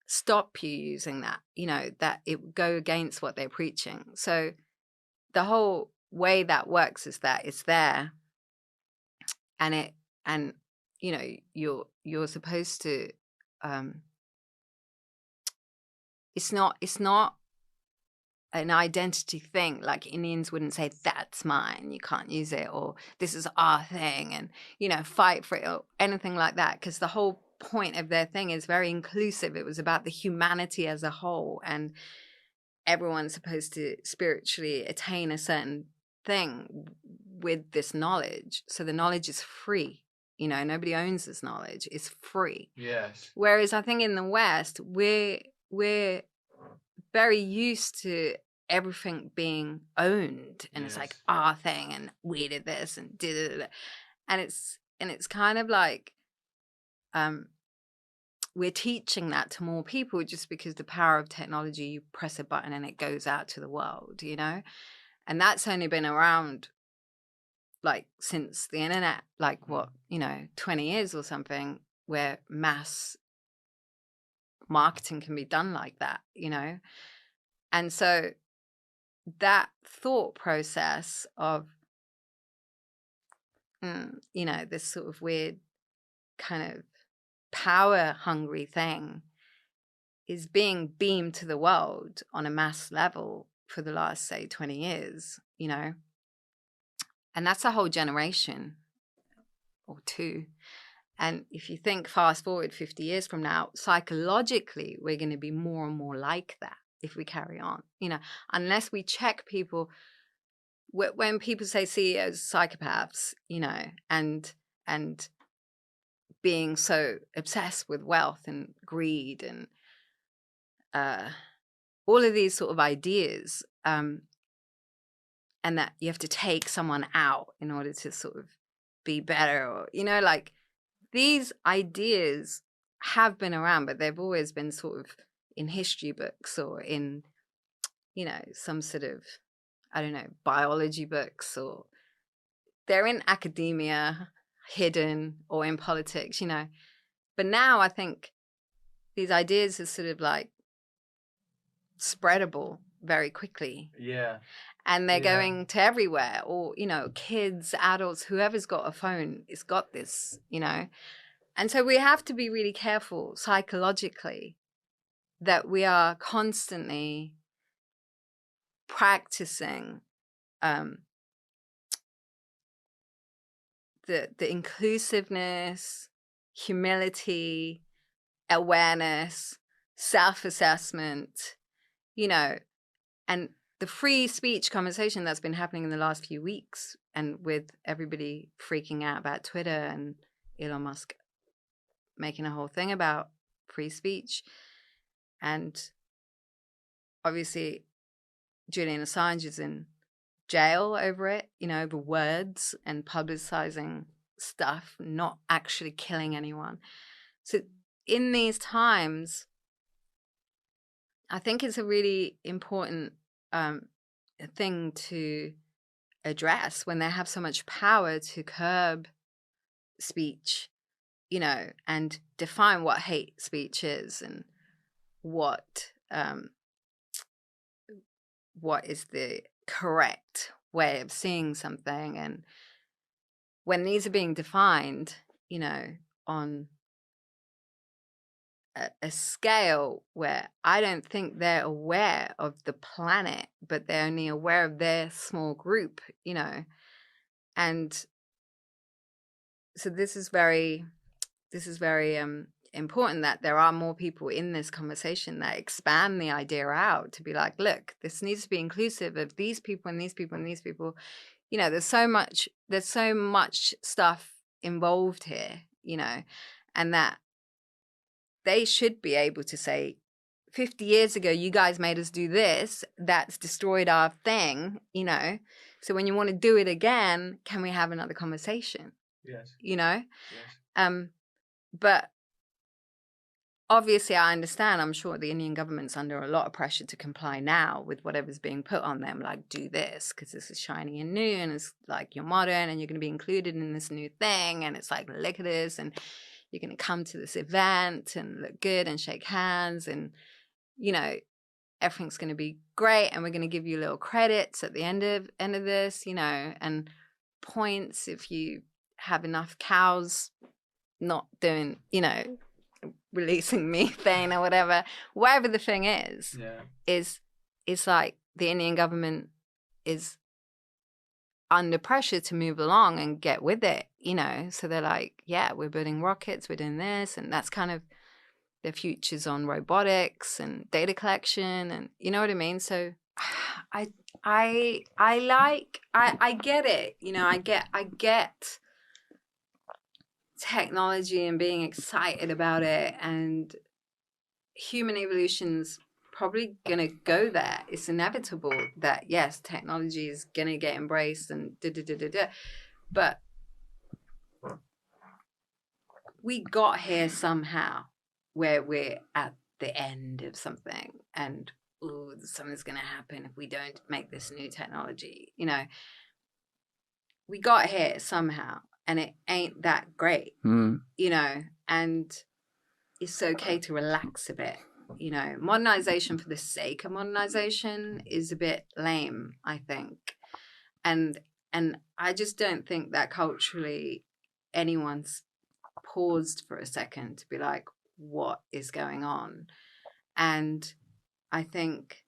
stop you using that? You know, that it would go against what they're preaching. So the whole way that works is that it's there, and you know, you're supposed to it's not an identity thing. Like, Indians wouldn't say that's mine, you can't use it, or this is our thing, and, you know, fight for it or anything like that, because the whole point of their thing is very inclusive. It was about the humanity as a whole, and everyone's supposed to spiritually attain a certain thing with this knowledge. So the knowledge is free. You know, nobody owns this knowledge. It's free. Yes. Whereas I think in the West, we're very used to everything being owned, and it's like our thing, and we did this and did it, and it's kind of like we're teaching that to more people just because the power of technology, you press a button and it goes out to the world, you know. And that's only been around like since the internet, like what, you know, 20 years or something, where mass marketing can be done like that, you know. And so that thought process of, you know, this sort of weird kind of power hungry thing is being beamed to the world on a mass level for the last, say, 20 years, you know. And that's a whole generation or two. And if you think fast forward 50 years from now, psychologically, we're going to be more and more like that if we carry on, you know, unless we check people. When people say CEOs psychopaths, you know, and being so obsessed with wealth and greed and all of these sort of ideas, and that you have to take someone out in order to sort of be better, or, you know, like, these ideas have been around, but they've always been sort of in history books or in, you know, some sort of, I don't know, biology books, or they're in academia, hidden, or in politics, you know. But now I think these ideas are sort of like spreadable very quickly. Yeah. And they're going to everywhere, or, you know, kids, adults, whoever's got a phone has got this, you know. And so we have to be really careful psychologically that we are constantly practicing the inclusiveness, humility, awareness, self-assessment, you know, and the free speech conversation that's been happening in the last few weeks, and with everybody freaking out about Twitter and Elon Musk making a whole thing about free speech. And obviously Julian Assange is in jail over it, you know, over words and publicizing stuff, not actually killing anyone. So in these times, I think it's a really important thing to address when they have so much power to curb speech, you know, and define what hate speech is, and what is the correct way of seeing something. And when these are being defined, you know, on a scale where I don't think they're aware of the planet, but they're only aware of their small group, you know. And so this is very important, that there are more people in this conversation that expand the idea out to be like, look, this needs to be inclusive of these people and these people and these people. You know, there's so much stuff involved here, you know, and that they should be able to say, 50 years ago, you guys made us do this, that's destroyed our thing, you know. So when you want to do it again, can we have another conversation? Yes. You know? Yes. But obviously I understand, I'm sure the Indian government's under a lot of pressure to comply now with whatever's being put on them, like, do this because this is shiny and new, and it's like, you're modern and you're going to be included in this new thing, and it's like, look at this, and you're going to come to this event and look good and shake hands, and, you know, everything's going to be great, and we're going to give you little credits at the end of this, you know, and points if you have enough cows not doing, you know, releasing methane or whatever the thing is. Yeah. It's like the Indian government is under pressure to move along and get with it, you know. So they're like, yeah, we're building rockets, we're doing this, and that's kind of their futures on robotics and data collection, and you know what I mean. So I get it, you know. I get technology and being excited about it, and human evolution's probably gonna go there. It's inevitable that, yes, technology is gonna get embraced and but we got here somehow, where we're at the end of something, and something's gonna happen if we don't make this new technology, you know. We got here somehow, and it ain't that great, you know, and it's okay to relax a bit, you know. Modernization for the sake of modernization is a bit lame, I think. And I just don't think that culturally anyone's paused for a second to be like, what is going on? And I think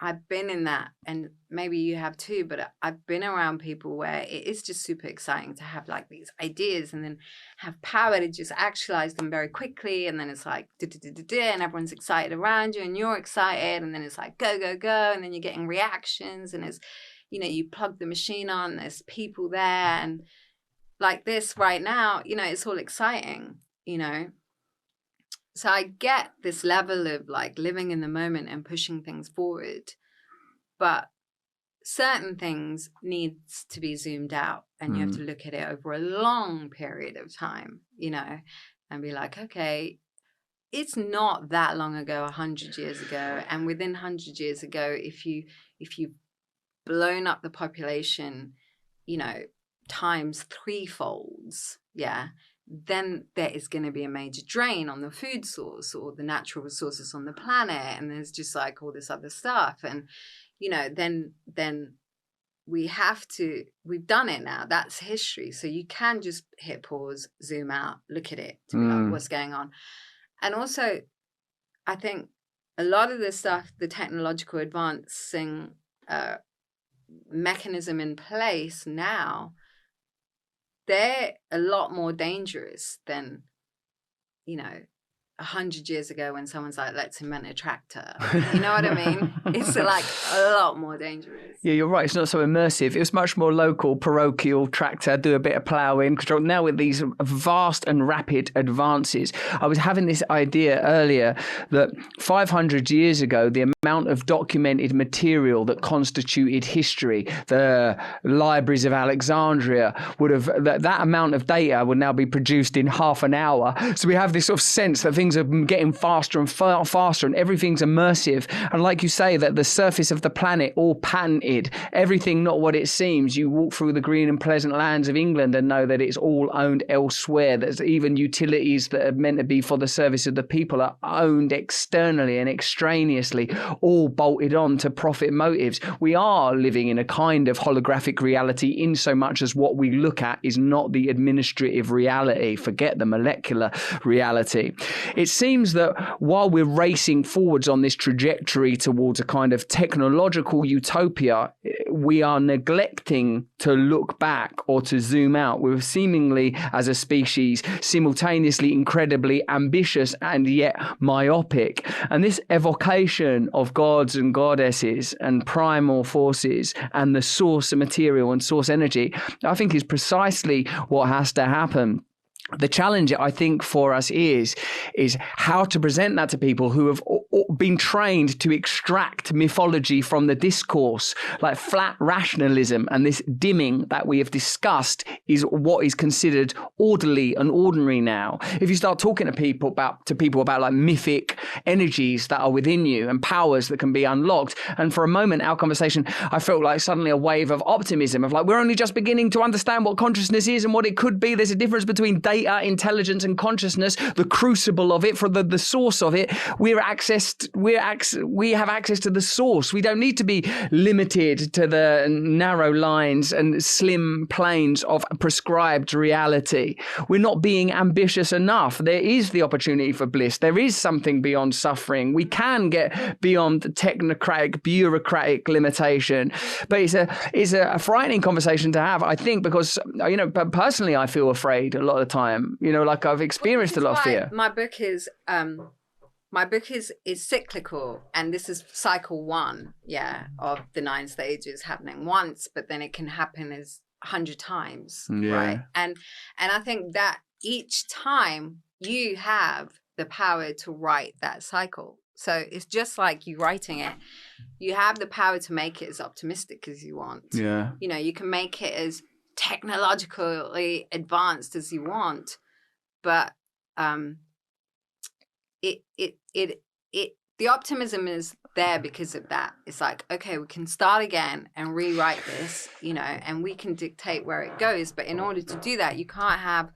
I've been in that, and maybe you have too, but I've been around people where it is just super exciting to have like these ideas and then have power to just actualize them very quickly. And then it's like, and everyone's excited around you and you're excited. And then it's like, go, go, go. And then you're getting reactions, and it's, you know, you plug the machine on, there's people there. And like this right now, you know, it's all exciting, you know. So I get this level of like living in the moment and pushing things forward, but certain things needs to be zoomed out, and you have to look at it over a long period of time, you know, and be like, okay, it's not that long ago, 100 years ago, and within 100 years ago, if you've blown up the population, you know, times threefolds, yeah, then there is going to be a major drain on the food source or the natural resources on the planet, and there's just like all this other stuff, and you know, then we've done it now. That's history. So you can just hit pause, zoom out, look at it to be like, what's going on? And also, I think a lot of this stuff, the technological advancing mechanism in place now, they're a lot more dangerous than, you know, 100 years ago when someone's like, let's invent a tractor. You know what I mean? It's like a lot more dangerous. Yeah, you're right. It's not so immersive. It was much more local, parochial, tractor, do a bit of ploughing, control. Now with these vast and rapid advances, I was having this idea earlier that 500 years ago, the amount of documented material that constituted history, the libraries of Alexandria would have, that amount of data would now be produced in half an hour. So we have this sort of sense that things are getting faster and faster and everything's immersive. And like you say, that the surface of the planet all patented, everything not what it seems. You walk through the green and pleasant lands of England and know that it's all owned elsewhere. There's even utilities that are meant to be for the service of the people are owned externally and extraneously, all bolted on to profit motives. We are living in a kind of holographic reality in so much as what we look at is not the administrative reality. Forget the molecular reality. It seems that while we're racing forwards on this trajectory towards a kind of technological utopia, we are neglecting to look back or to zoom out. We're seemingly, as a species, simultaneously incredibly ambitious and yet myopic. And this evocation of gods and goddesses and primal forces and the source of material and source energy, I think is precisely what has to happen. The challenge, I think, for us is how to present that to people who have been trained to extract mythology from the discourse, like flat rationalism, and this dimming that we have discussed is what is considered orderly and ordinary now. If you start talking to people about like mythic energies that are within you and powers that can be unlocked, and for a moment, our conversation, I felt like suddenly a wave of optimism of like, we're only just beginning to understand what consciousness is and what it could be. There's a difference between data, intelligence and consciousness, the crucible of it, for the source of it. We have access to the source. We don't need to be limited to the narrow lines and slim planes of prescribed reality. We're not being ambitious enough. There is the opportunity for bliss. There is something beyond suffering. We can get beyond technocratic, bureaucratic limitation. But it's a frightening conversation to have, I think, because, you know, personally, I feel afraid a lot of the time. You know, like I've experienced a lot of fear. My book is cyclical, and this is cycle 1, of the 9 stages happening once, but then it can happen as 100 times, right? And I think that each time you have the power to write that cycle. So it's just like you writing it. You have the power to make it as optimistic as you want. Yeah. You know, you can make it as technologically advanced as you want, but the optimism is there because of that. It's like, okay, we can start again and rewrite this, you know, and we can dictate where it goes. But in order to do that, you can't have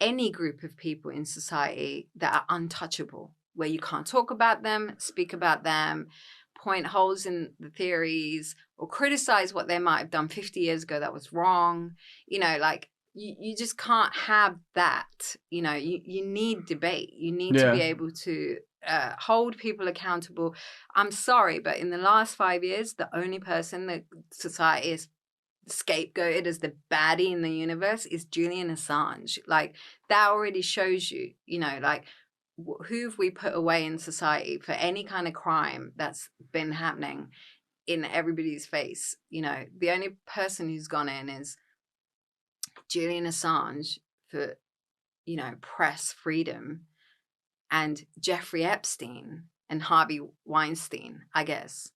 any group of people in society that are untouchable, where you can't talk about them, speak about them, point holes in the theories, or criticize what they might have done 50 years ago that was wrong. You know, like you just can't have that. You know, you need debate. You need to be able to hold people accountable. I'm sorry, but in the last 5 years, the only person that society is scapegoated as the baddie in the universe is Julian Assange. Like, that already shows you, you know, like, who have we put away in society for any kind of crime that's been happening in everybody's face? You know, the only person who's gone in is Julian Assange for press freedom, and Jeffrey Epstein and Harvey Weinstein, I guess,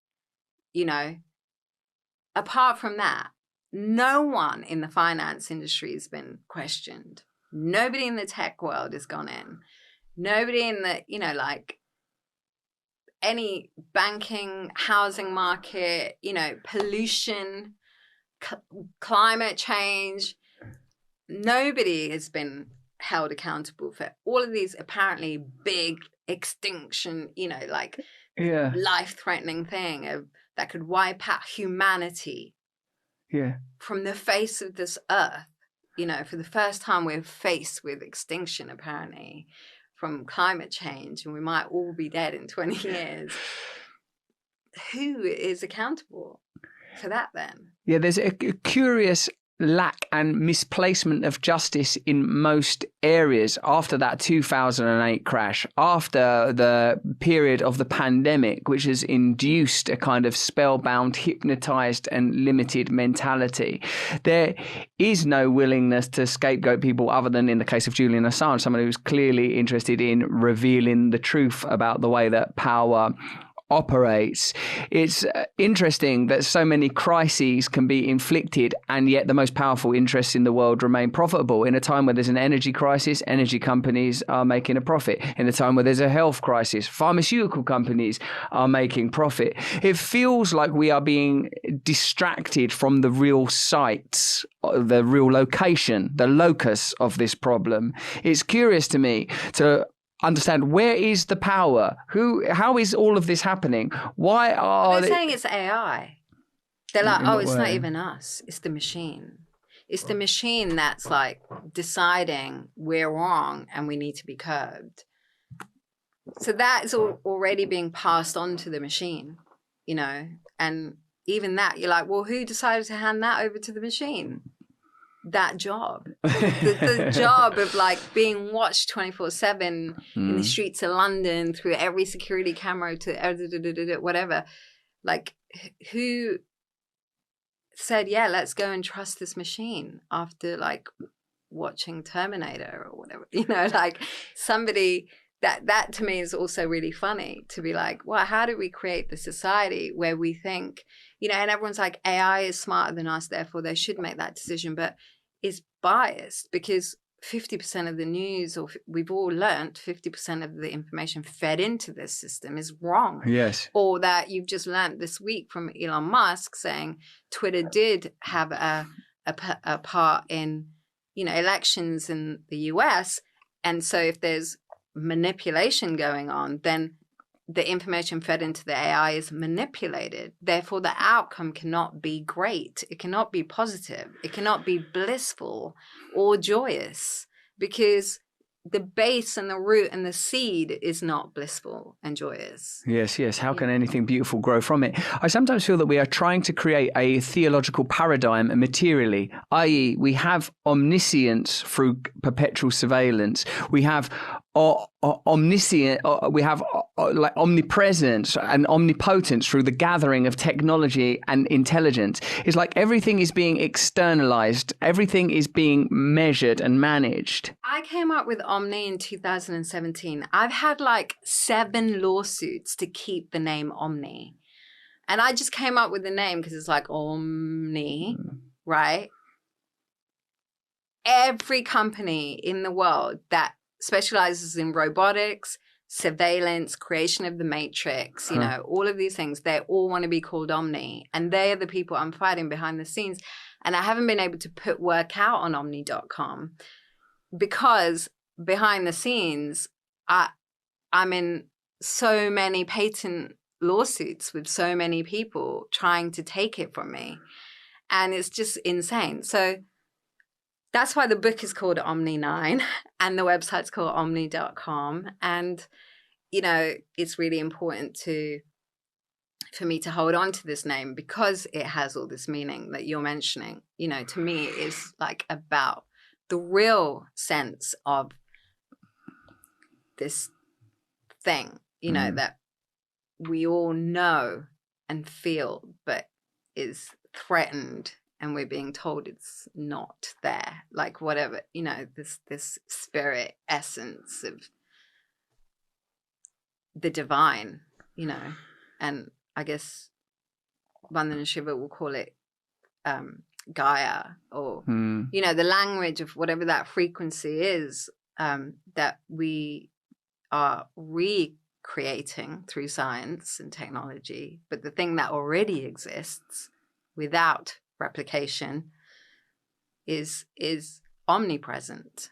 apart from that, no one in the finance industry has been questioned. Nobody in the tech world has gone in. Nobody in the, any banking, housing market, pollution, climate change. Nobody has been held accountable for all of these apparently big extinction, life-threatening thing that could wipe out humanity from the face of this earth. For the first time, we're faced with extinction, apparently, from climate change, and we might all be dead in 20 years. Who is accountable for that then? Yeah, there's a curious lack and misplacement of justice in most areas after that 2008 crash, after the period of the pandemic, which has induced a kind of spellbound, hypnotized and limited mentality. There is no willingness to scapegoat people other than in the case of Julian Assange, someone who's clearly interested in revealing the truth about the way that power operates. It's interesting that so many crises can be inflicted and yet the most powerful interests in the world remain profitable. In a time where there's an energy crisis, energy companies are making a profit. In a time where there's a health crisis, pharmaceutical companies are making profit. It feels like we are being distracted from the real sites, the real location, the locus of this problem. It's curious to me to understand, where is the power? How is all of this happening? Why are they're saying it's AI? They're like, it's not even us. It's the machine. It's the machine that's like deciding we're wrong and we need to be curbed. So that is already being passed on to the machine, and even that, you're like, well, who decided to hand that over to the machine? That job, the job of like being watched 24/7 in the streets of London through every security camera to whatever. Like, who said, yeah, let's go and trust this machine after like watching Terminator or whatever, like somebody that to me is also really funny to be like, well, how do we create the society where we think, and everyone's like, AI is smarter than us, therefore they should make that decision, but is biased because 50% of the news, or we've all learned 50% of the information fed into this system is wrong. Yes. Or that you've just learned this week from Elon Musk saying Twitter did have a part in, elections in the US. And so if there's manipulation going on, then the information fed into the AI is manipulated. Therefore, the outcome cannot be great. It cannot be positive. It cannot be blissful or joyous because the base and the root and the seed is not blissful and joyous. Yes. How can anything beautiful grow from it? I sometimes feel that we are trying to create a theological paradigm materially, i.e. we have omniscience through perpetual surveillance. We have omniscient, we have like omnipresence and omnipotence through the gathering of technology and intelligence. It's like everything is being externalized, everything is being measured and managed. I came up with Omni in 2017. I've had like 7 lawsuits to keep the name Omni. And I just came up with the name because it's like Omni, right? Every company in the world that specializes in robotics, surveillance, creation of the matrix, all of these things, they all want to be called Omni. And they are the people I'm fighting behind the scenes. And I haven't been able to put work out on omni.com because behind the scenes, I'm in so many patent lawsuits with so many people trying to take it from me. And it's just insane. So that's why the book is called Omni 9 and the website's called omni.com. And, it's really important for me to hold on to this name because it has all this meaning that you're mentioning. To me, it is like about the real sense of this thing, that we all know and feel, but is threatened and we're being told it's not there, like whatever, this spirit essence of the divine, and I guess Vandana Shiva will call it Gaia, or the language of whatever that frequency is, that we are recreating through science and technology. But the thing that already exists without replication is omnipresent.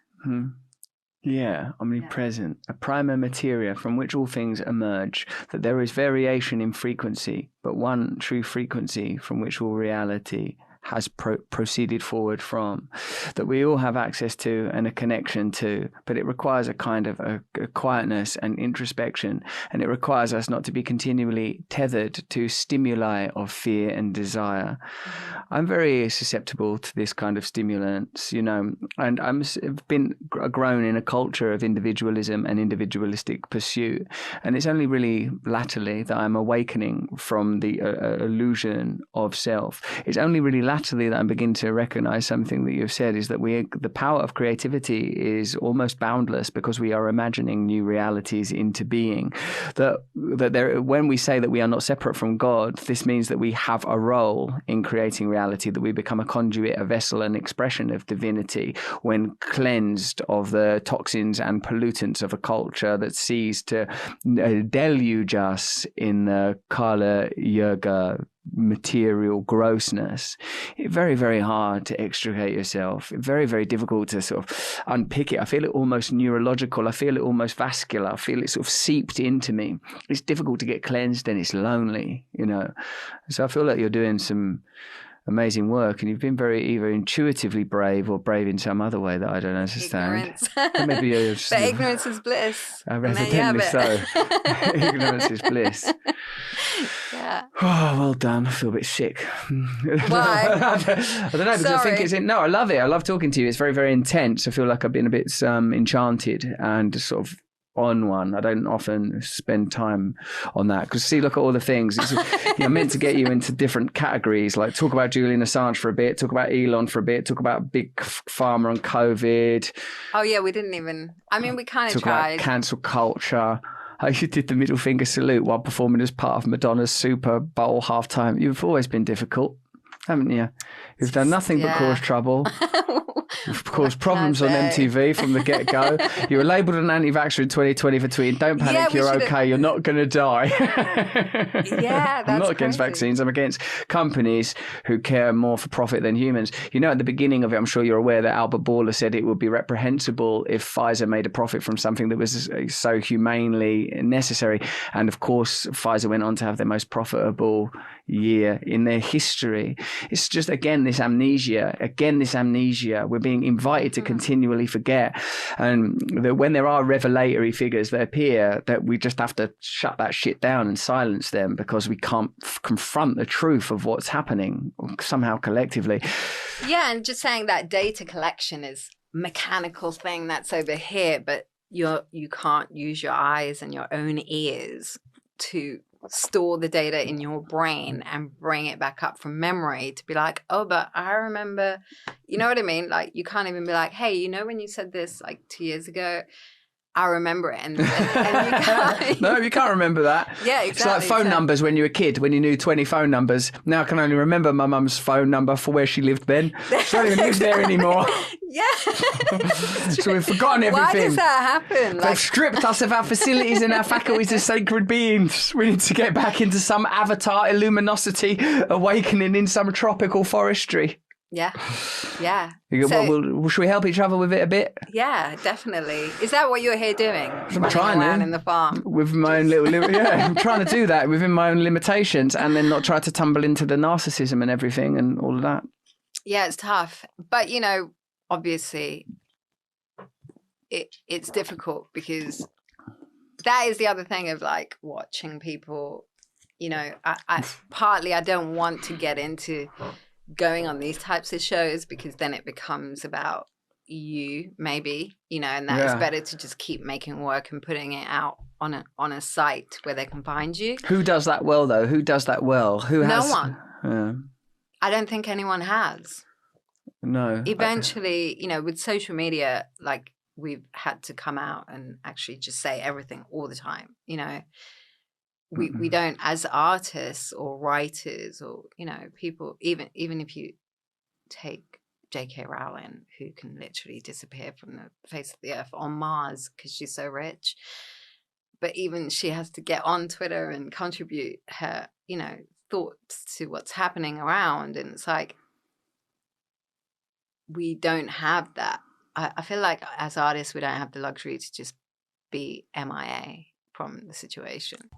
Yeah, omnipresent, a prima materia from which all things emerge, that there is variation in frequency, but one true frequency from which all reality has proceeded forward from, that we all have access to and a connection to, but it requires a kind of a quietness and introspection, and it requires us not to be continually tethered to stimuli of fear and desire. I'm very susceptible to this kind of stimulants, and I've been grown in a culture of individualism and individualistic pursuit, and it's only really latterly that I'm awakening from the illusion of self. It's only really latterly that I'm beginning to recognize something that you've said, is that the power of creativity is almost boundless, because we are imagining new realities into being. When we say that we are not separate from God, this means that we have a role in creating reality, that we become a conduit, a vessel, an expression of divinity when cleansed of the toxins and pollutants of a culture that sees to deluge us in the Kala Yoga material grossness. It's very, very hard to extricate yourself. Very, very difficult to sort of unpick it. I feel it almost neurological. I feel it almost vascular. I feel it sort of seeped into me. It's difficult to get cleansed, and it's lonely, So I feel like you're doing some amazing work, and you've been very either intuitively brave or brave in some other way that I don't understand. Maybe but ignorance is bliss. Evidently so. Ignorance is bliss. Yeah. Oh, well done. I feel a bit sick. Why? I don't know, because I think I love it. I love talking to you. It's very, very intense. I feel like I've been a bit enchanted and sort of on one. I don't often spend time on that, because look at all the things. It's meant to get you into different categories, like talk about Julian Assange for a bit, talk about Elon for a bit, talk about big pharma and COVID. Oh yeah, we didn't even, we kind of tried. About cancel culture. How you did the middle finger salute while performing as part of Madonna's Super Bowl halftime. You've always been difficult, haven't you? You've done nothing but cause trouble. You've caused problems on MTV from the get-go. You were labelled an anti-vaxxer in 2020 for tweeting, "Don't panic, you're okay, you're not going to die." Yeah, that's I'm not against vaccines. I'm against companies who care more for profit than humans. At the beginning of it, I'm sure you're aware that Albert Bourla said it would be reprehensible if Pfizer made a profit from something that was so humanely necessary. And of course, Pfizer went on to have their most profitable year in their history. It's just, again, this amnesia. We're being invited to continually forget. And that when there are revelatory figures that appear, that we just have to shut that shit down and silence them, because we can't confront the truth of what's happening somehow collectively. Yeah, and just saying that data collection is mechanical thing that's over here, but you can't use your eyes and your own ears to store the data in your brain and bring it back up from memory to be like, oh, but I remember, you know what I mean? Like, you can't even be like, hey, when you said this like 2 years ago, I remember it. And you can't. No, you can't remember that. Yeah, exactly. It's like phone numbers when you were a kid, when you knew 20 phone numbers. Now I can only remember my mum's phone number for where she lived then. She don't even live there anymore. Yeah. So we've forgotten everything. Why does that happen? They've stripped us of our facilities and our faculties as sacred beings. We need to get back into some avatar illuminosity awakening in some tropical forestry. Yeah. Should we help each other with it a bit? Yeah, definitely. Is that what you're here doing? I'm trying around in the farm with my own little I'm trying to do that within my own limitations, and then not try to tumble into the narcissism and everything and all of that. Yeah, it's tough, but obviously, it's difficult, because that is the other thing of like watching people. I don't want to get into going on these types of shows, because then it becomes about you, maybe, and that is better to just keep making work and putting it out on a site where they can find you. Who does that well, though? Who does that well? No one. Yeah. I don't think anyone has. No. Eventually, you know, with social media, like, we've had to come out and actually just say everything all the time. You know, we don't, as artists or writers or, you know, people, even if you take J.K. Rowling, who can literally disappear from the face of the earth on Mars because she's so rich, but even she has to get on Twitter and contribute her, you know, thoughts to what's happening around. And it's like, we don't have that. I feel like as artists, we don't have the luxury to just be MIA from the situation.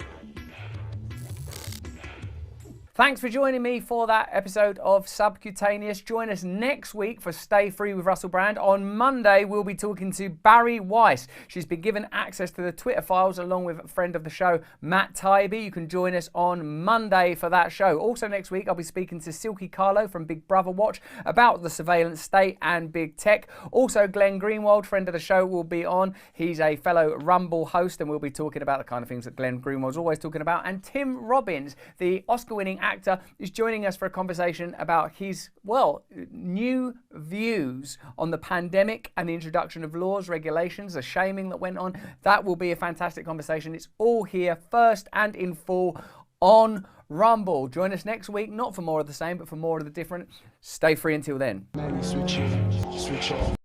Thanks for joining me for that episode of Subcutaneous. Join us next week for Stay Free with Russell Brand. On Monday, we'll be talking to Barry Weiss. She's been given access to the Twitter files along with a friend of the show, Matt Taibbi. You can join us on Monday for that show. Also next week, I'll be speaking to Silky Carlo from Big Brother Watch about the surveillance state and big tech. Also, Glenn Greenwald, friend of the show, will be on. He's a fellow Rumble host, and we'll be talking about the kind of things that Glenn Greenwald's always talking about. And Tim Robbins, the Oscar-winning actor, is joining us for a conversation about his, well, new views on the pandemic and the introduction of laws, regulations, the shaming that went on. That will be a fantastic conversation. It's all here first and in full on Rumble. Join us next week, not for more of the same, but for more of the different. Stay free until then. Switch on.